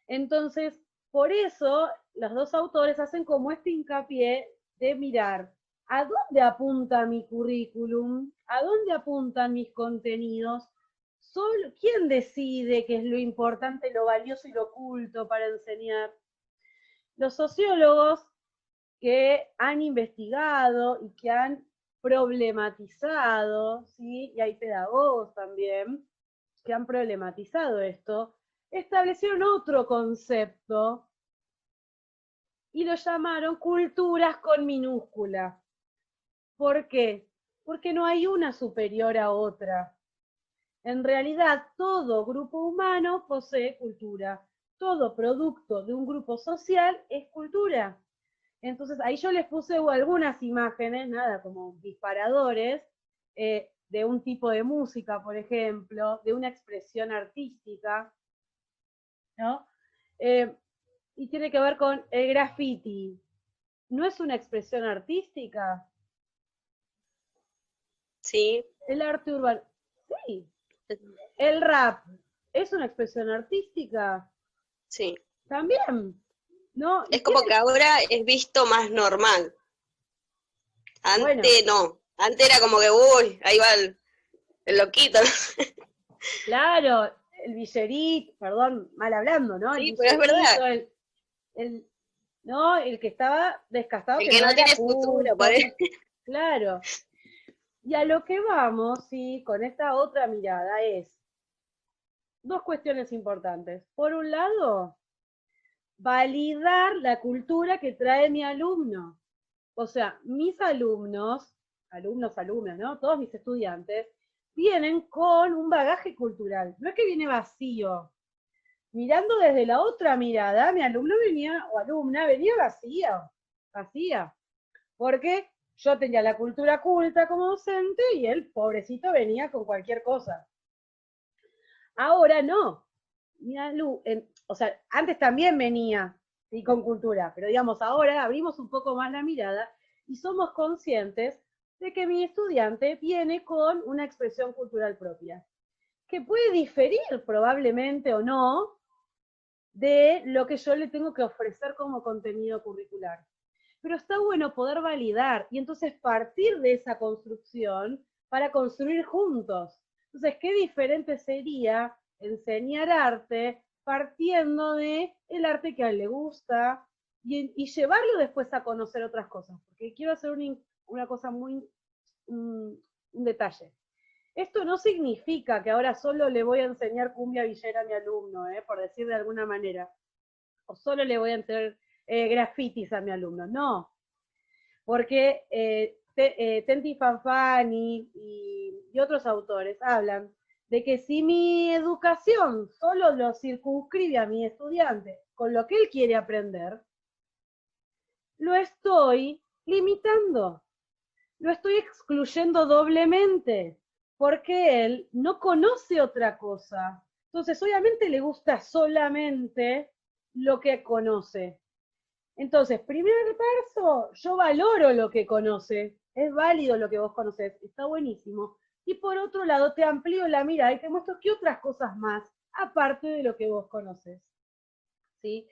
Entonces, por eso los dos autores hacen como este hincapié de mirar a dónde apunta mi currículum, a dónde apuntan mis contenidos. ¿Quién decide qué es lo importante, lo valioso y lo oculto para enseñar? Los sociólogos que han investigado y que han problematizado, ¿sí? Y hay pedagogos también que han problematizado esto, establecieron otro concepto y lo llamaron culturas con minúscula. ¿Por qué? Porque no hay una superior a otra. En realidad, todo grupo humano posee cultura. Todo producto de un grupo social es cultura. Entonces, ahí yo les puse algunas imágenes, nada, como disparadores, de un tipo de música, por ejemplo, de una expresión artística, ¿no? Y tiene que ver con el graffiti. ¿No es una expresión artística? Sí. El arte urbano. Sí. El rap. ¿Es una expresión artística? Sí. También. ¿No? Es como que ahora es visto más normal. Antes no. Antes era como que, uy, ahí va el loquito. Claro, el billerito, perdón, mal hablando, ¿no? Sí, el pero es verdad. ¿No? El que estaba descastado. El que no tiene futuro, parece. Claro. Y a lo que vamos, sí, con esta otra mirada es dos cuestiones importantes. Por un lado, validar la cultura que trae mi alumno. O sea, mis alumnos, ¿no? Todos mis estudiantes, vienen con un bagaje cultural. No es que viene vacío. Mirando desde la otra mirada, mi alumno venía, o alumna, venía vacía. Porque yo tenía la cultura culta como docente y él, pobrecito, venía con cualquier cosa. Ahora no. O sea, antes también venía, ¿sí?, con cultura, pero digamos, ahora abrimos un poco más la mirada y somos conscientes de que mi estudiante viene con una expresión cultural propia, que puede diferir probablemente o no de lo que yo le tengo que ofrecer como contenido curricular. Pero está bueno poder validar y entonces partir de esa construcción para construir juntos. Entonces, qué diferente sería enseñar arte partiendo de el arte que a él le gusta y llevarlo después a conocer otras cosas. Porque quiero hacer una cosa un detalle. Esto no significa que ahora solo le voy a enseñar cumbia villera a mi alumno, por decir de alguna manera. O solo le voy a enseñar grafitis a mi alumno. No. Porque Tenti Fanfani y otros autores hablan de que si mi educación solo lo circunscribe a mi estudiante con lo que él quiere aprender, lo estoy limitando, lo estoy excluyendo doblemente, porque él no conoce otra cosa. Entonces, obviamente le gusta solamente lo que conoce. Entonces, primer paso, yo valoro lo que conoce, es válido lo que vos conocés, está buenísimo. Y por otro lado, te amplío la mirada y te muestro qué otras cosas más, aparte de lo que vos conoces. ¿Sí?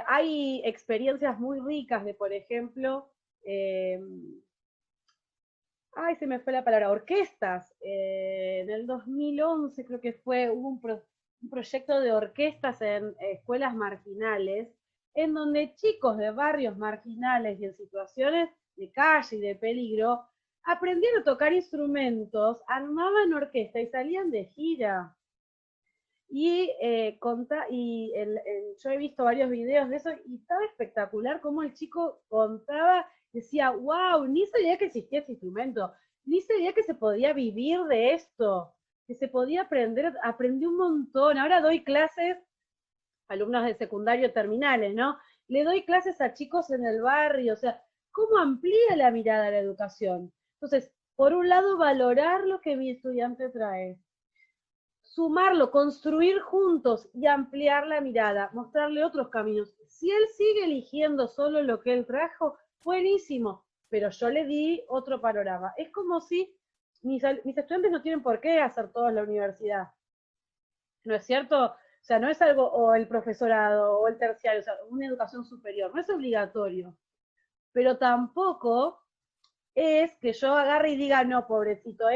Hay experiencias muy ricas de, por ejemplo, ay, se me fue la palabra, orquestas. En el 2011 creo que fue, hubo un proyecto de orquestas en escuelas marginales, en donde chicos de barrios marginales y en situaciones de calle y de peligro, aprendieron a tocar instrumentos, armaban orquesta y salían de gira. Y, yo he visto varios videos de eso y estaba espectacular cómo el chico contaba, decía, wow, ni sabía que existía ese instrumento, ni sabía que se podía vivir de esto, que se podía aprender, aprendí un montón. Ahora doy clases, alumnos de secundario terminales, ¿no? Le doy clases a chicos en el barrio, o sea, ¿cómo amplía la mirada a la educación? Entonces, por un lado, valorar lo que mi estudiante trae, sumarlo, construir juntos y ampliar la mirada, mostrarle otros caminos. Si él sigue eligiendo solo lo que él trajo, buenísimo, pero yo le di otro panorama. Es como si mis estudiantes no tienen por qué hacer todo en la universidad, ¿no es cierto? O sea, no es algo, o el profesorado, o el terciario, o sea, una educación superior, no es obligatorio, pero tampoco es que yo agarre y diga, no, pobrecito,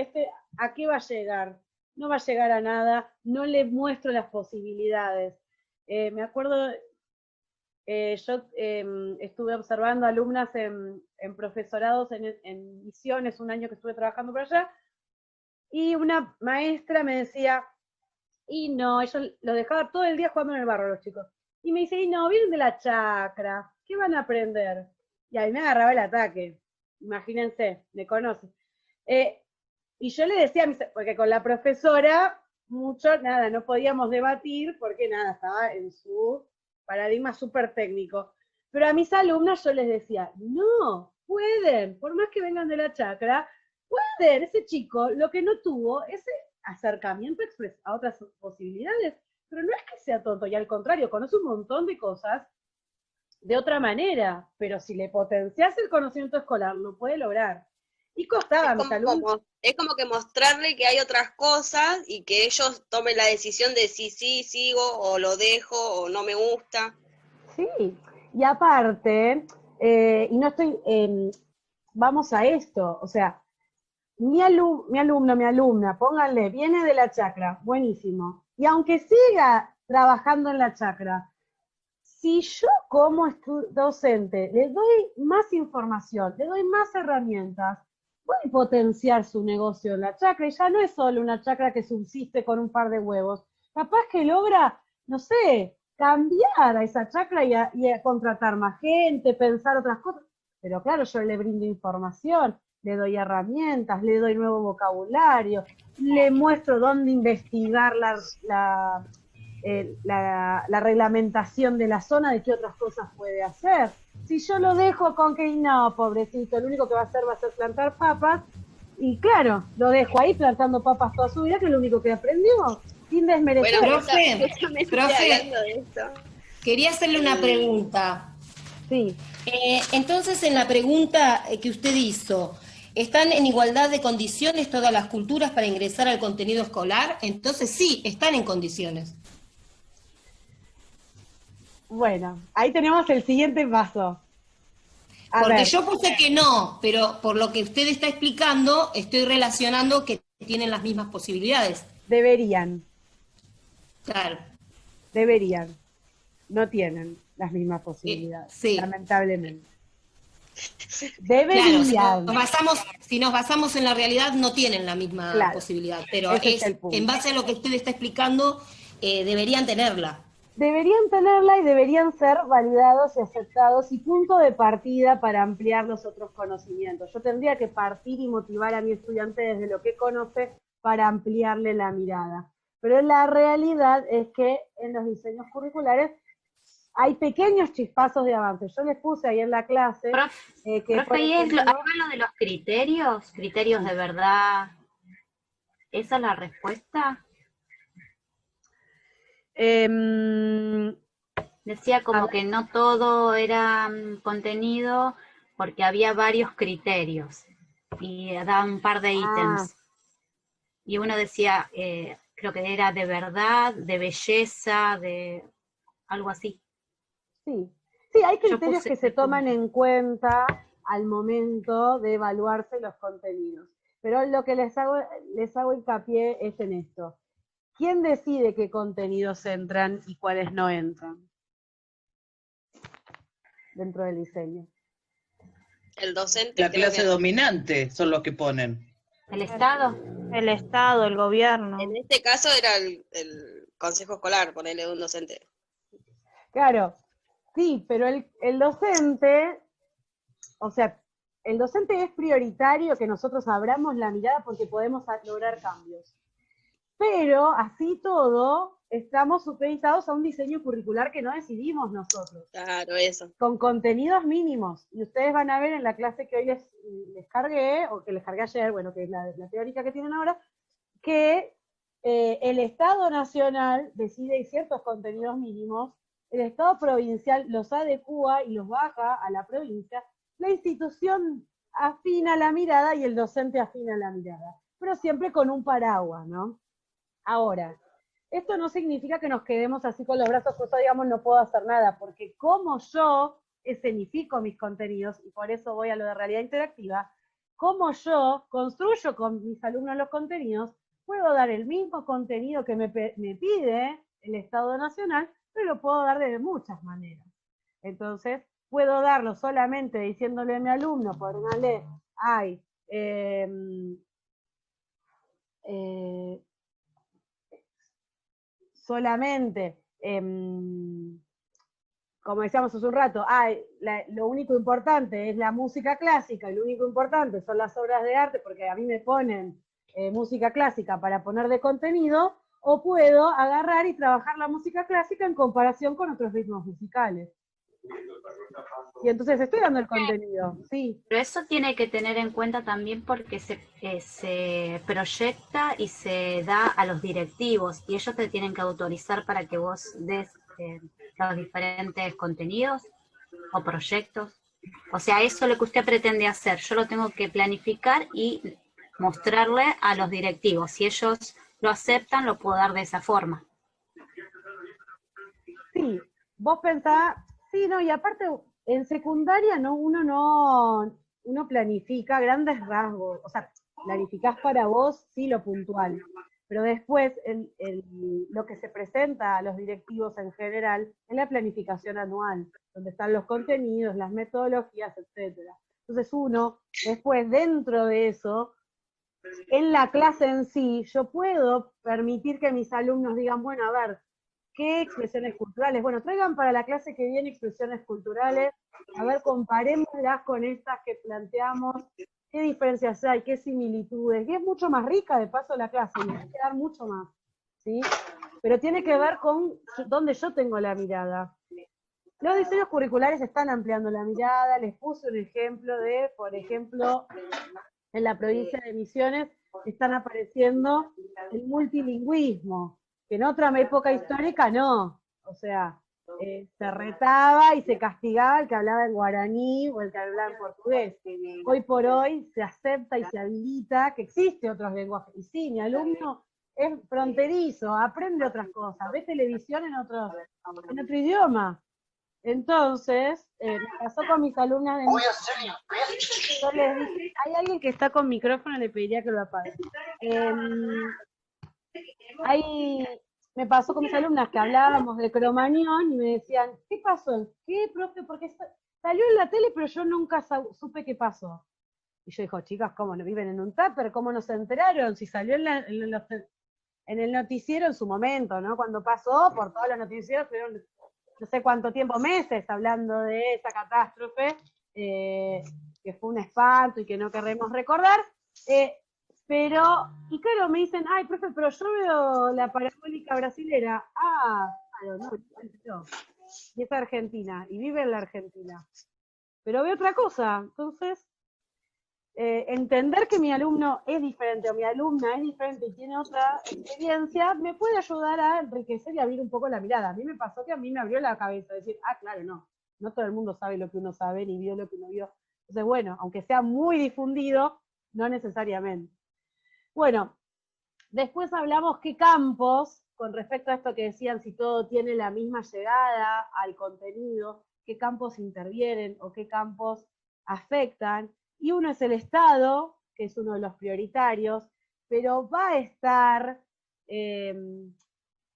¿a qué va a llegar? No va a llegar a nada, no le muestro las posibilidades. Me acuerdo, yo estuve observando alumnas en profesorados en Misiones, un año que estuve trabajando por allá, y una maestra me decía, y no, yo los dejaba todo el día jugando en el barro los chicos, y me dice, y no, vienen de la chacra, ¿qué van a aprender? Y ahí me agarraba el ataque, imagínense, me conocen. Y yo le decía, porque con la profesora, nada, no podíamos debatir, porque nada, estaba en su paradigma súper técnico. Pero a mis alumnas yo les decía, no, pueden, por más que vengan de la chacra, pueden, ese chico lo que no tuvo, ese acercamiento a otras posibilidades, pero no es que sea tonto, y al contrario, conoce un montón de cosas de otra manera, pero si le potencias el conocimiento escolar, lo puede lograr. Y costaba, mis alumnos. Es como que mostrarle que hay otras cosas y que ellos tomen la decisión de si sí, sigo, o lo dejo, o no me gusta. Sí, y aparte, y no estoy, vamos a esto, o sea, mi alumno, mi alumna, pónganle, viene de la chacra, buenísimo. Y aunque siga trabajando en la chacra, si yo como docente le doy más información, le doy más herramientas, puede potenciar su negocio en la chacra, y ya no es solo una chacra que subsiste con un par de huevos. Capaz que logra, no sé, cambiar a esa chacra y a contratar más gente, pensar otras cosas. Pero claro, yo le brindo información, le doy herramientas, le doy nuevo vocabulario, le muestro dónde investigar la reglamentación de la zona, de qué otras cosas puede hacer. Si yo lo dejo con que no, pobrecito, lo único que va a hacer plantar papas, y claro, lo dejo ahí plantando papas toda su vida, que es lo único que aprendió, sin desmerecer. Bueno, profe, quería hacerle una pregunta. Sí. Entonces, en la pregunta que usted hizo, ¿están en igualdad de condiciones todas las culturas para ingresar al contenido escolar? Entonces sí, están en condiciones. Bueno, ahí tenemos el siguiente paso. Porque yo puse que no, pero por lo que usted está explicando, estoy relacionando que tienen las mismas posibilidades. Deberían. Claro. Deberían. No tienen las mismas posibilidades, sí. Lamentablemente. Deberían. Claro, si nos basamos en la realidad, no tienen la misma posibilidad, pero en base a lo que usted está explicando, deberían tenerla. Deberían tenerla y deberían ser validados y aceptados y punto de partida para ampliar los otros conocimientos. Yo tendría que partir y motivar a mi estudiante desde lo que conoce para ampliarle la mirada. Pero la realidad es que en los diseños curriculares hay pequeños chispazos de avance. Yo les puse ahí en la clase... Profe, ¿y es lo de los criterios de verdad? ¿Esa es la respuesta? Decía como que no todo era contenido porque había varios criterios y daba un par de ítems. Y uno decía, creo que era de verdad, de belleza, de algo así. Sí, hay criterios que se toman en cuenta al momento de evaluarse los contenidos. Pero lo que les hago hincapié es en esto. ¿Quién decide qué contenidos entran y cuáles no entran dentro del diseño? El docente. La creo clase que- dominante son los que ponen. ¿El Estado? El Estado, el gobierno. En este caso era el consejo escolar, ponerle un docente. Claro, sí, pero el docente, o sea, el docente es prioritario que nosotros abramos la mirada porque podemos lograr cambios. Pero, así todo, estamos supeditados a un diseño curricular que no decidimos nosotros. Claro, eso. Con contenidos mínimos. Y ustedes van a ver en la clase que hoy les cargué, o que les cargué ayer, bueno, que es la teórica que tienen ahora, que el Estado Nacional decide ciertos contenidos mínimos, el Estado provincial los adecúa y los baja a la provincia, la institución afina la mirada y el docente afina la mirada, pero siempre con un paraguas, ¿no? Ahora, esto no significa que nos quedemos así con los brazos cruzados, digamos, no puedo hacer nada, porque como yo escenifico mis contenidos, y por eso voy a lo de realidad interactiva, como yo construyo con mis alumnos los contenidos, puedo dar el mismo contenido que me pide el Estado Nacional, pero lo puedo dar de muchas maneras. Entonces, puedo darlo solamente diciéndole a mi alumno, póngale, solamente, como decíamos hace un rato, lo único importante es la música clásica, y lo único importante son las obras de arte, porque a mí me ponen música clásica para poner de contenido, o puedo agarrar y trabajar la música clásica en comparación con otros ritmos musicales. Y entonces estoy dando el contenido, sí. Pero eso tiene que tener en cuenta también porque se proyecta y se da a los directivos, y ellos te tienen que autorizar para que vos des los diferentes contenidos o proyectos. O sea, eso es lo que usted pretende hacer. Yo lo tengo que planificar y mostrarle a los directivos. Si ellos lo aceptan, lo puedo dar de esa forma. Sí, vos pensás, sí, no, y aparte en secundaria uno planifica grandes rasgos, o sea, planificás para vos, sí, lo puntual, pero después lo que se presenta a los directivos en general es la planificación anual, donde están los contenidos, las metodologías, etcétera. Entonces uno, después, dentro de eso, en la clase en sí, yo puedo permitir que mis alumnos digan, bueno, a ver, ¿qué expresiones culturales? Bueno, traigan para la clase que viene expresiones culturales, a ver, comparémoslas con estas que planteamos, qué diferencias hay, qué similitudes, y es mucho más rica de paso la clase, y va a quedar mucho más, ¿sí? Pero tiene que ver con dónde yo tengo la mirada. Los diseños curriculares están ampliando la mirada, les puse un ejemplo de, por ejemplo, en la provincia de Misiones están apareciendo el multilingüismo, que en otra época histórica no, o sea, se retaba y se castigaba el que hablaba en guaraní o el que hablaba en portugués. Hoy por hoy se acepta y se habilita que existe otros lenguajes. Y sí, mi alumno es fronterizo, aprende otras cosas, ve televisión en otro idioma. Entonces, me pasó con mis alumnas de yo les dije, hay alguien que está con micrófono, le pediría que lo apague. Me pasó con mis alumnas que hablábamos de Cromañón y me decían, ¿qué pasó? ¿Qué, profe? Porque salió en la tele, pero yo nunca supe qué pasó. Y yo digo, chicas, ¿cómo no viven en un tupper? ¿Cómo no se enteraron? Si salió en el noticiero en su momento, ¿no? Cuando pasó, por todos los noticieros, fueron no sé cuánto tiempo, meses, hablando de esa catástrofe, que fue un espanto y que no queremos recordar. Pero, y claro, me dicen, ay, profe, pero yo veo la parabólica brasilera. Claro, no. Y es argentina, y vive en la Argentina. Pero ve otra cosa. Entonces, entender que mi alumno es diferente, o mi alumna es diferente y tiene otra experiencia, me puede ayudar a enriquecer y abrir un poco la mirada. A mí me pasó que a mí me abrió la cabeza, decir, claro, no todo el mundo sabe lo que uno sabe, ni vio lo que uno vio. Entonces, bueno, aunque sea muy difundido, no necesariamente. Bueno, después hablamos qué campos, con respecto a esto que decían, si todo tiene la misma llegada al contenido, qué campos intervienen o qué campos afectan, y uno es el Estado, que es uno de los prioritarios, pero va a estar,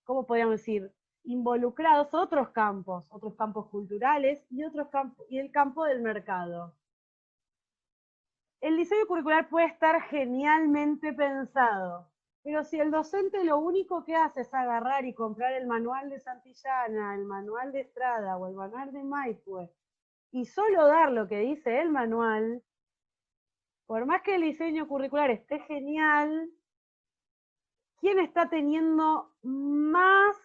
¿cómo podríamos decir?, involucrados otros campos culturales y y el campo del mercado. El diseño curricular puede estar genialmente pensado, pero si el docente lo único que hace es agarrar y comprar el manual de Santillana, el manual de Estrada o el manual de Maipue, y solo dar lo que dice el manual, por más que el diseño curricular esté genial, ¿quién está teniendo más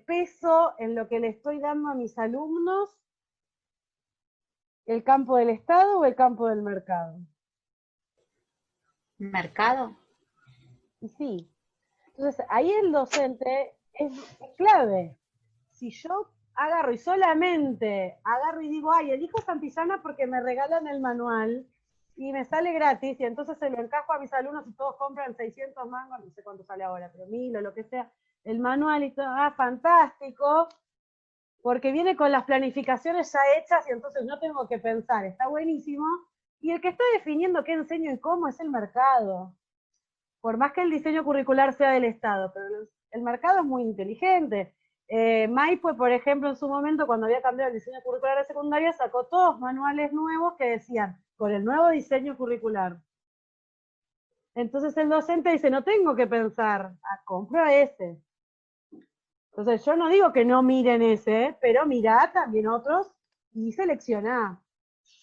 peso en lo que le estoy dando a mis alumnos? ¿El campo del Estado o el campo del mercado? ¿Mercado? Y sí. Entonces, ahí el docente es clave. Si yo agarro y solamente agarro y digo, ay, elijo Santillana porque me regalan el manual y me sale gratis, y entonces se lo encajo a mis alumnos y todos compran 600 mangos, no sé cuánto sale ahora, pero 1000 o lo que sea, el manual y todo, fantástico, porque viene con las planificaciones ya hechas y entonces no tengo que pensar, está buenísimo, y el que está definiendo qué enseño y cómo es el mercado. Por más que el diseño curricular sea del Estado, pero el mercado es muy inteligente. Maipue, por ejemplo, en su momento, cuando había cambiado el diseño curricular de secundaria, sacó todos manuales nuevos que decían, con el nuevo diseño curricular. Entonces el docente dice, no tengo que pensar, compro ese. Entonces yo no digo que no miren ese, pero mirá también otros y seleccioná.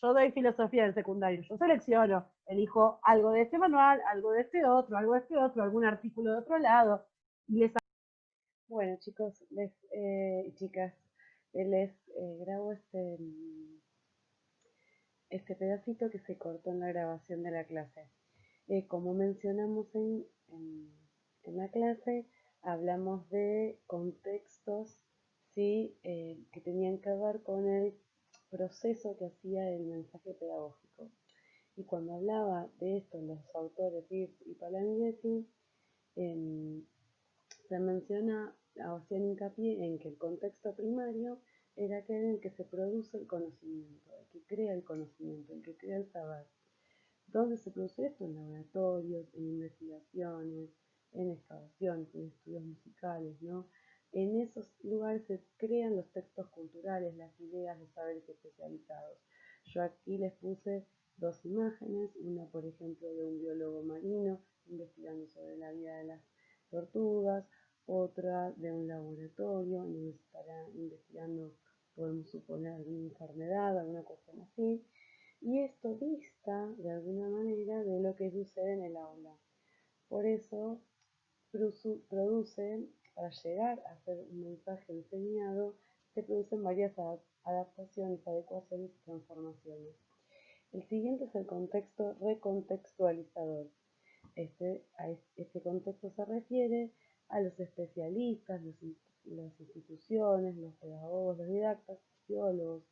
Yo doy filosofía del secundario, yo selecciono, elijo algo de este manual, algo de este otro, algún artículo de otro lado. Y les... Bueno, chicos, chicas, les grabo este pedacito que se cortó en la grabación de la clase. Como mencionamos en la clase, hablamos de contextos, ¿sí? Que tenían que ver con el proceso que hacía el mensaje pedagógico. Y cuando hablaba de esto, los autores Hirsch y Palaniesi, se menciona, hacían hincapié en que el contexto primario era aquel en el que se produce el conocimiento, el que crea el conocimiento, el que crea el saber. ¿Dónde se produce esto? En laboratorios, en investigaciones, en excavaciones, en estudios musicales, ¿no? En esos lugares se crean los textos culturales, las ideas, los saberes especializados. Yo aquí les puse dos imágenes, una por ejemplo de un biólogo marino investigando sobre la vida de las tortugas, otra de un laboratorio en donde se estará investigando, podemos suponer, alguna enfermedad, alguna cuestión así. Y esto dista, de alguna manera, de lo que sucede en el aula. Por eso, para llegar a ser un mensaje enseñado, se producen varias adaptaciones, adecuaciones y transformaciones. El siguiente es el contexto recontextualizador. A este contexto se refiere a los especialistas, las instituciones, los pedagogos, los didactas, sociólogos,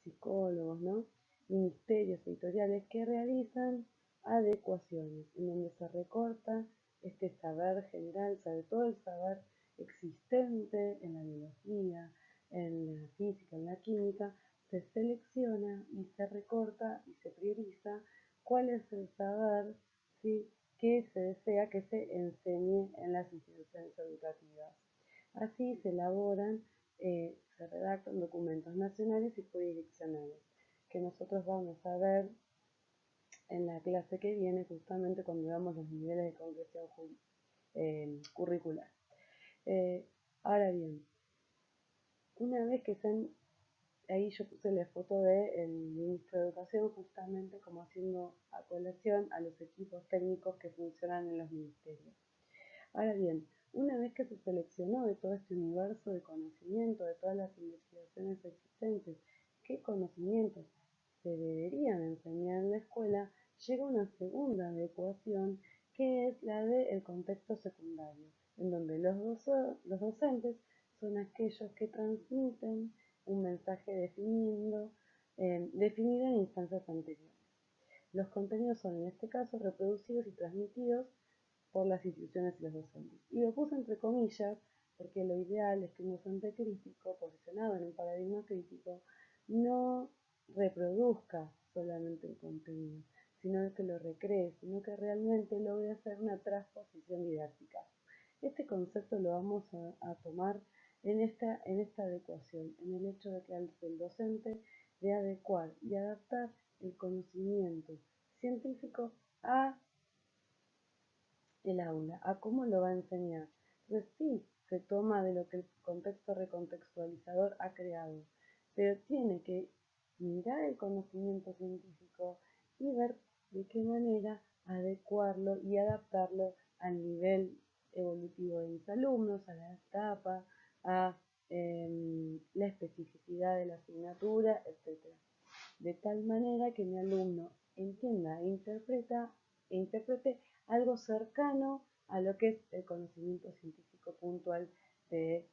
psicólogos, ¿no? Ministerios editoriales que realizan adecuaciones en donde se recorta este saber general, sobre todo el saber existente en la biología, en la física, en la química, se selecciona y se recorta y se prioriza cuál es el saber, ¿sí?, que se desea que se enseñe en las instituciones educativas. Así se elaboran, se redactan documentos nacionales y jurisdiccionales, que nosotros vamos a ver en la clase que viene, justamente cuando veamos los niveles de concreción curricular. Ahora bien, una vez que ahí yo puse la foto del ministro de Educación, justamente como haciendo a colación a los equipos técnicos que funcionan en los ministerios. Ahora bien, una vez que se seleccionó de todo este universo de conocimiento, de todas las investigaciones existentes, qué conocimientos se deberían enseñar en la escuela, llega una segunda adecuación que es la del contexto secundario, en donde los docentes son aquellos que transmiten un mensaje definido en instancias anteriores. Los contenidos son en este caso reproducidos y transmitidos por las instituciones y los docentes. Y lo puse entre comillas porque lo ideal es que un docente crítico, posicionado en un paradigma crítico, no reproduzca solamente el contenido, sino que lo recree, sino que realmente logre hacer una transposición didáctica. Este concepto lo vamos a tomar en esta adecuación, en el hecho de que al docente de adecuar y adaptar el conocimiento científico a el aula, a cómo lo va a enseñar. Entonces sí, se toma de lo que el contexto recontextualizador ha creado, pero tiene que mirar el conocimiento científico y ver de qué manera adecuarlo y adaptarlo al nivel evolutivo de mis alumnos, a la etapa, a la especificidad de la asignatura, etc. De tal manera que mi alumno entienda e interprete algo cercano a lo que es el conocimiento científico puntual de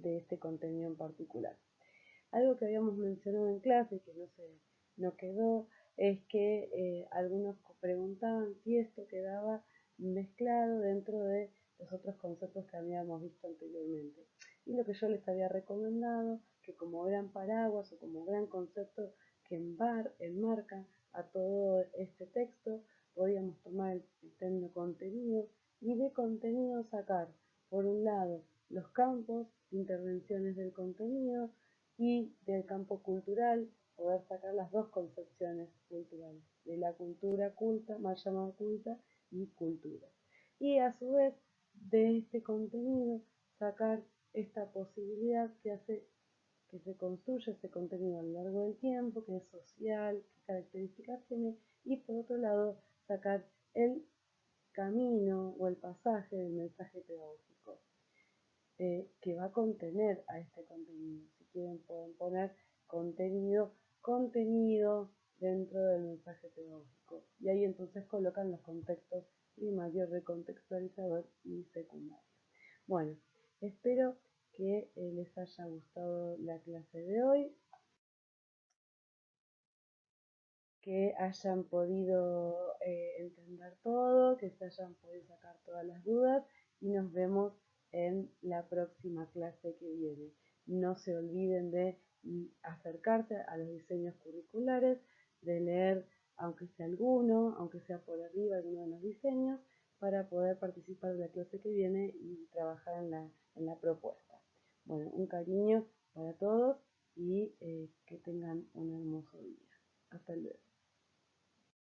este contenido en particular. Algo que habíamos mencionado en clase que no quedó es que algunos preguntaban si esto quedaba mezclado dentro de los otros conceptos que habíamos visto anteriormente. Y lo que yo les había recomendado, que como gran paraguas o como gran concepto que enmarca a todo este texto, podíamos tomar el término contenido y de contenido sacar, por un lado, los campos de intervenciones del contenido y del campo cultural, poder sacar las dos concepciones culturales, de la cultura culta, más llamada culta, y cultura. Y a su vez, de este contenido, sacar esta posibilidad que hace que se construya ese contenido a lo largo del tiempo, que es social, qué características tiene, y por otro lado, sacar el camino o el pasaje del mensaje pedagógico que va a contener a este contenido. Si quieren pueden poner contenido dentro del mensaje pedagógico. Y ahí entonces colocan los contextos primario, recontextualizador y secundario. Bueno, espero que les haya gustado la clase de hoy, que hayan podido entender todo, que se hayan podido sacar todas las dudas y nos vemos en la próxima clase que viene. No se olviden de acercarse a los diseños curriculares, de leer aunque sea alguno, aunque sea por arriba alguno de los diseños, para poder participar de la clase que viene y trabajar en la propuesta. Bueno, un cariño para todos y que tengan un hermoso día. Hasta luego.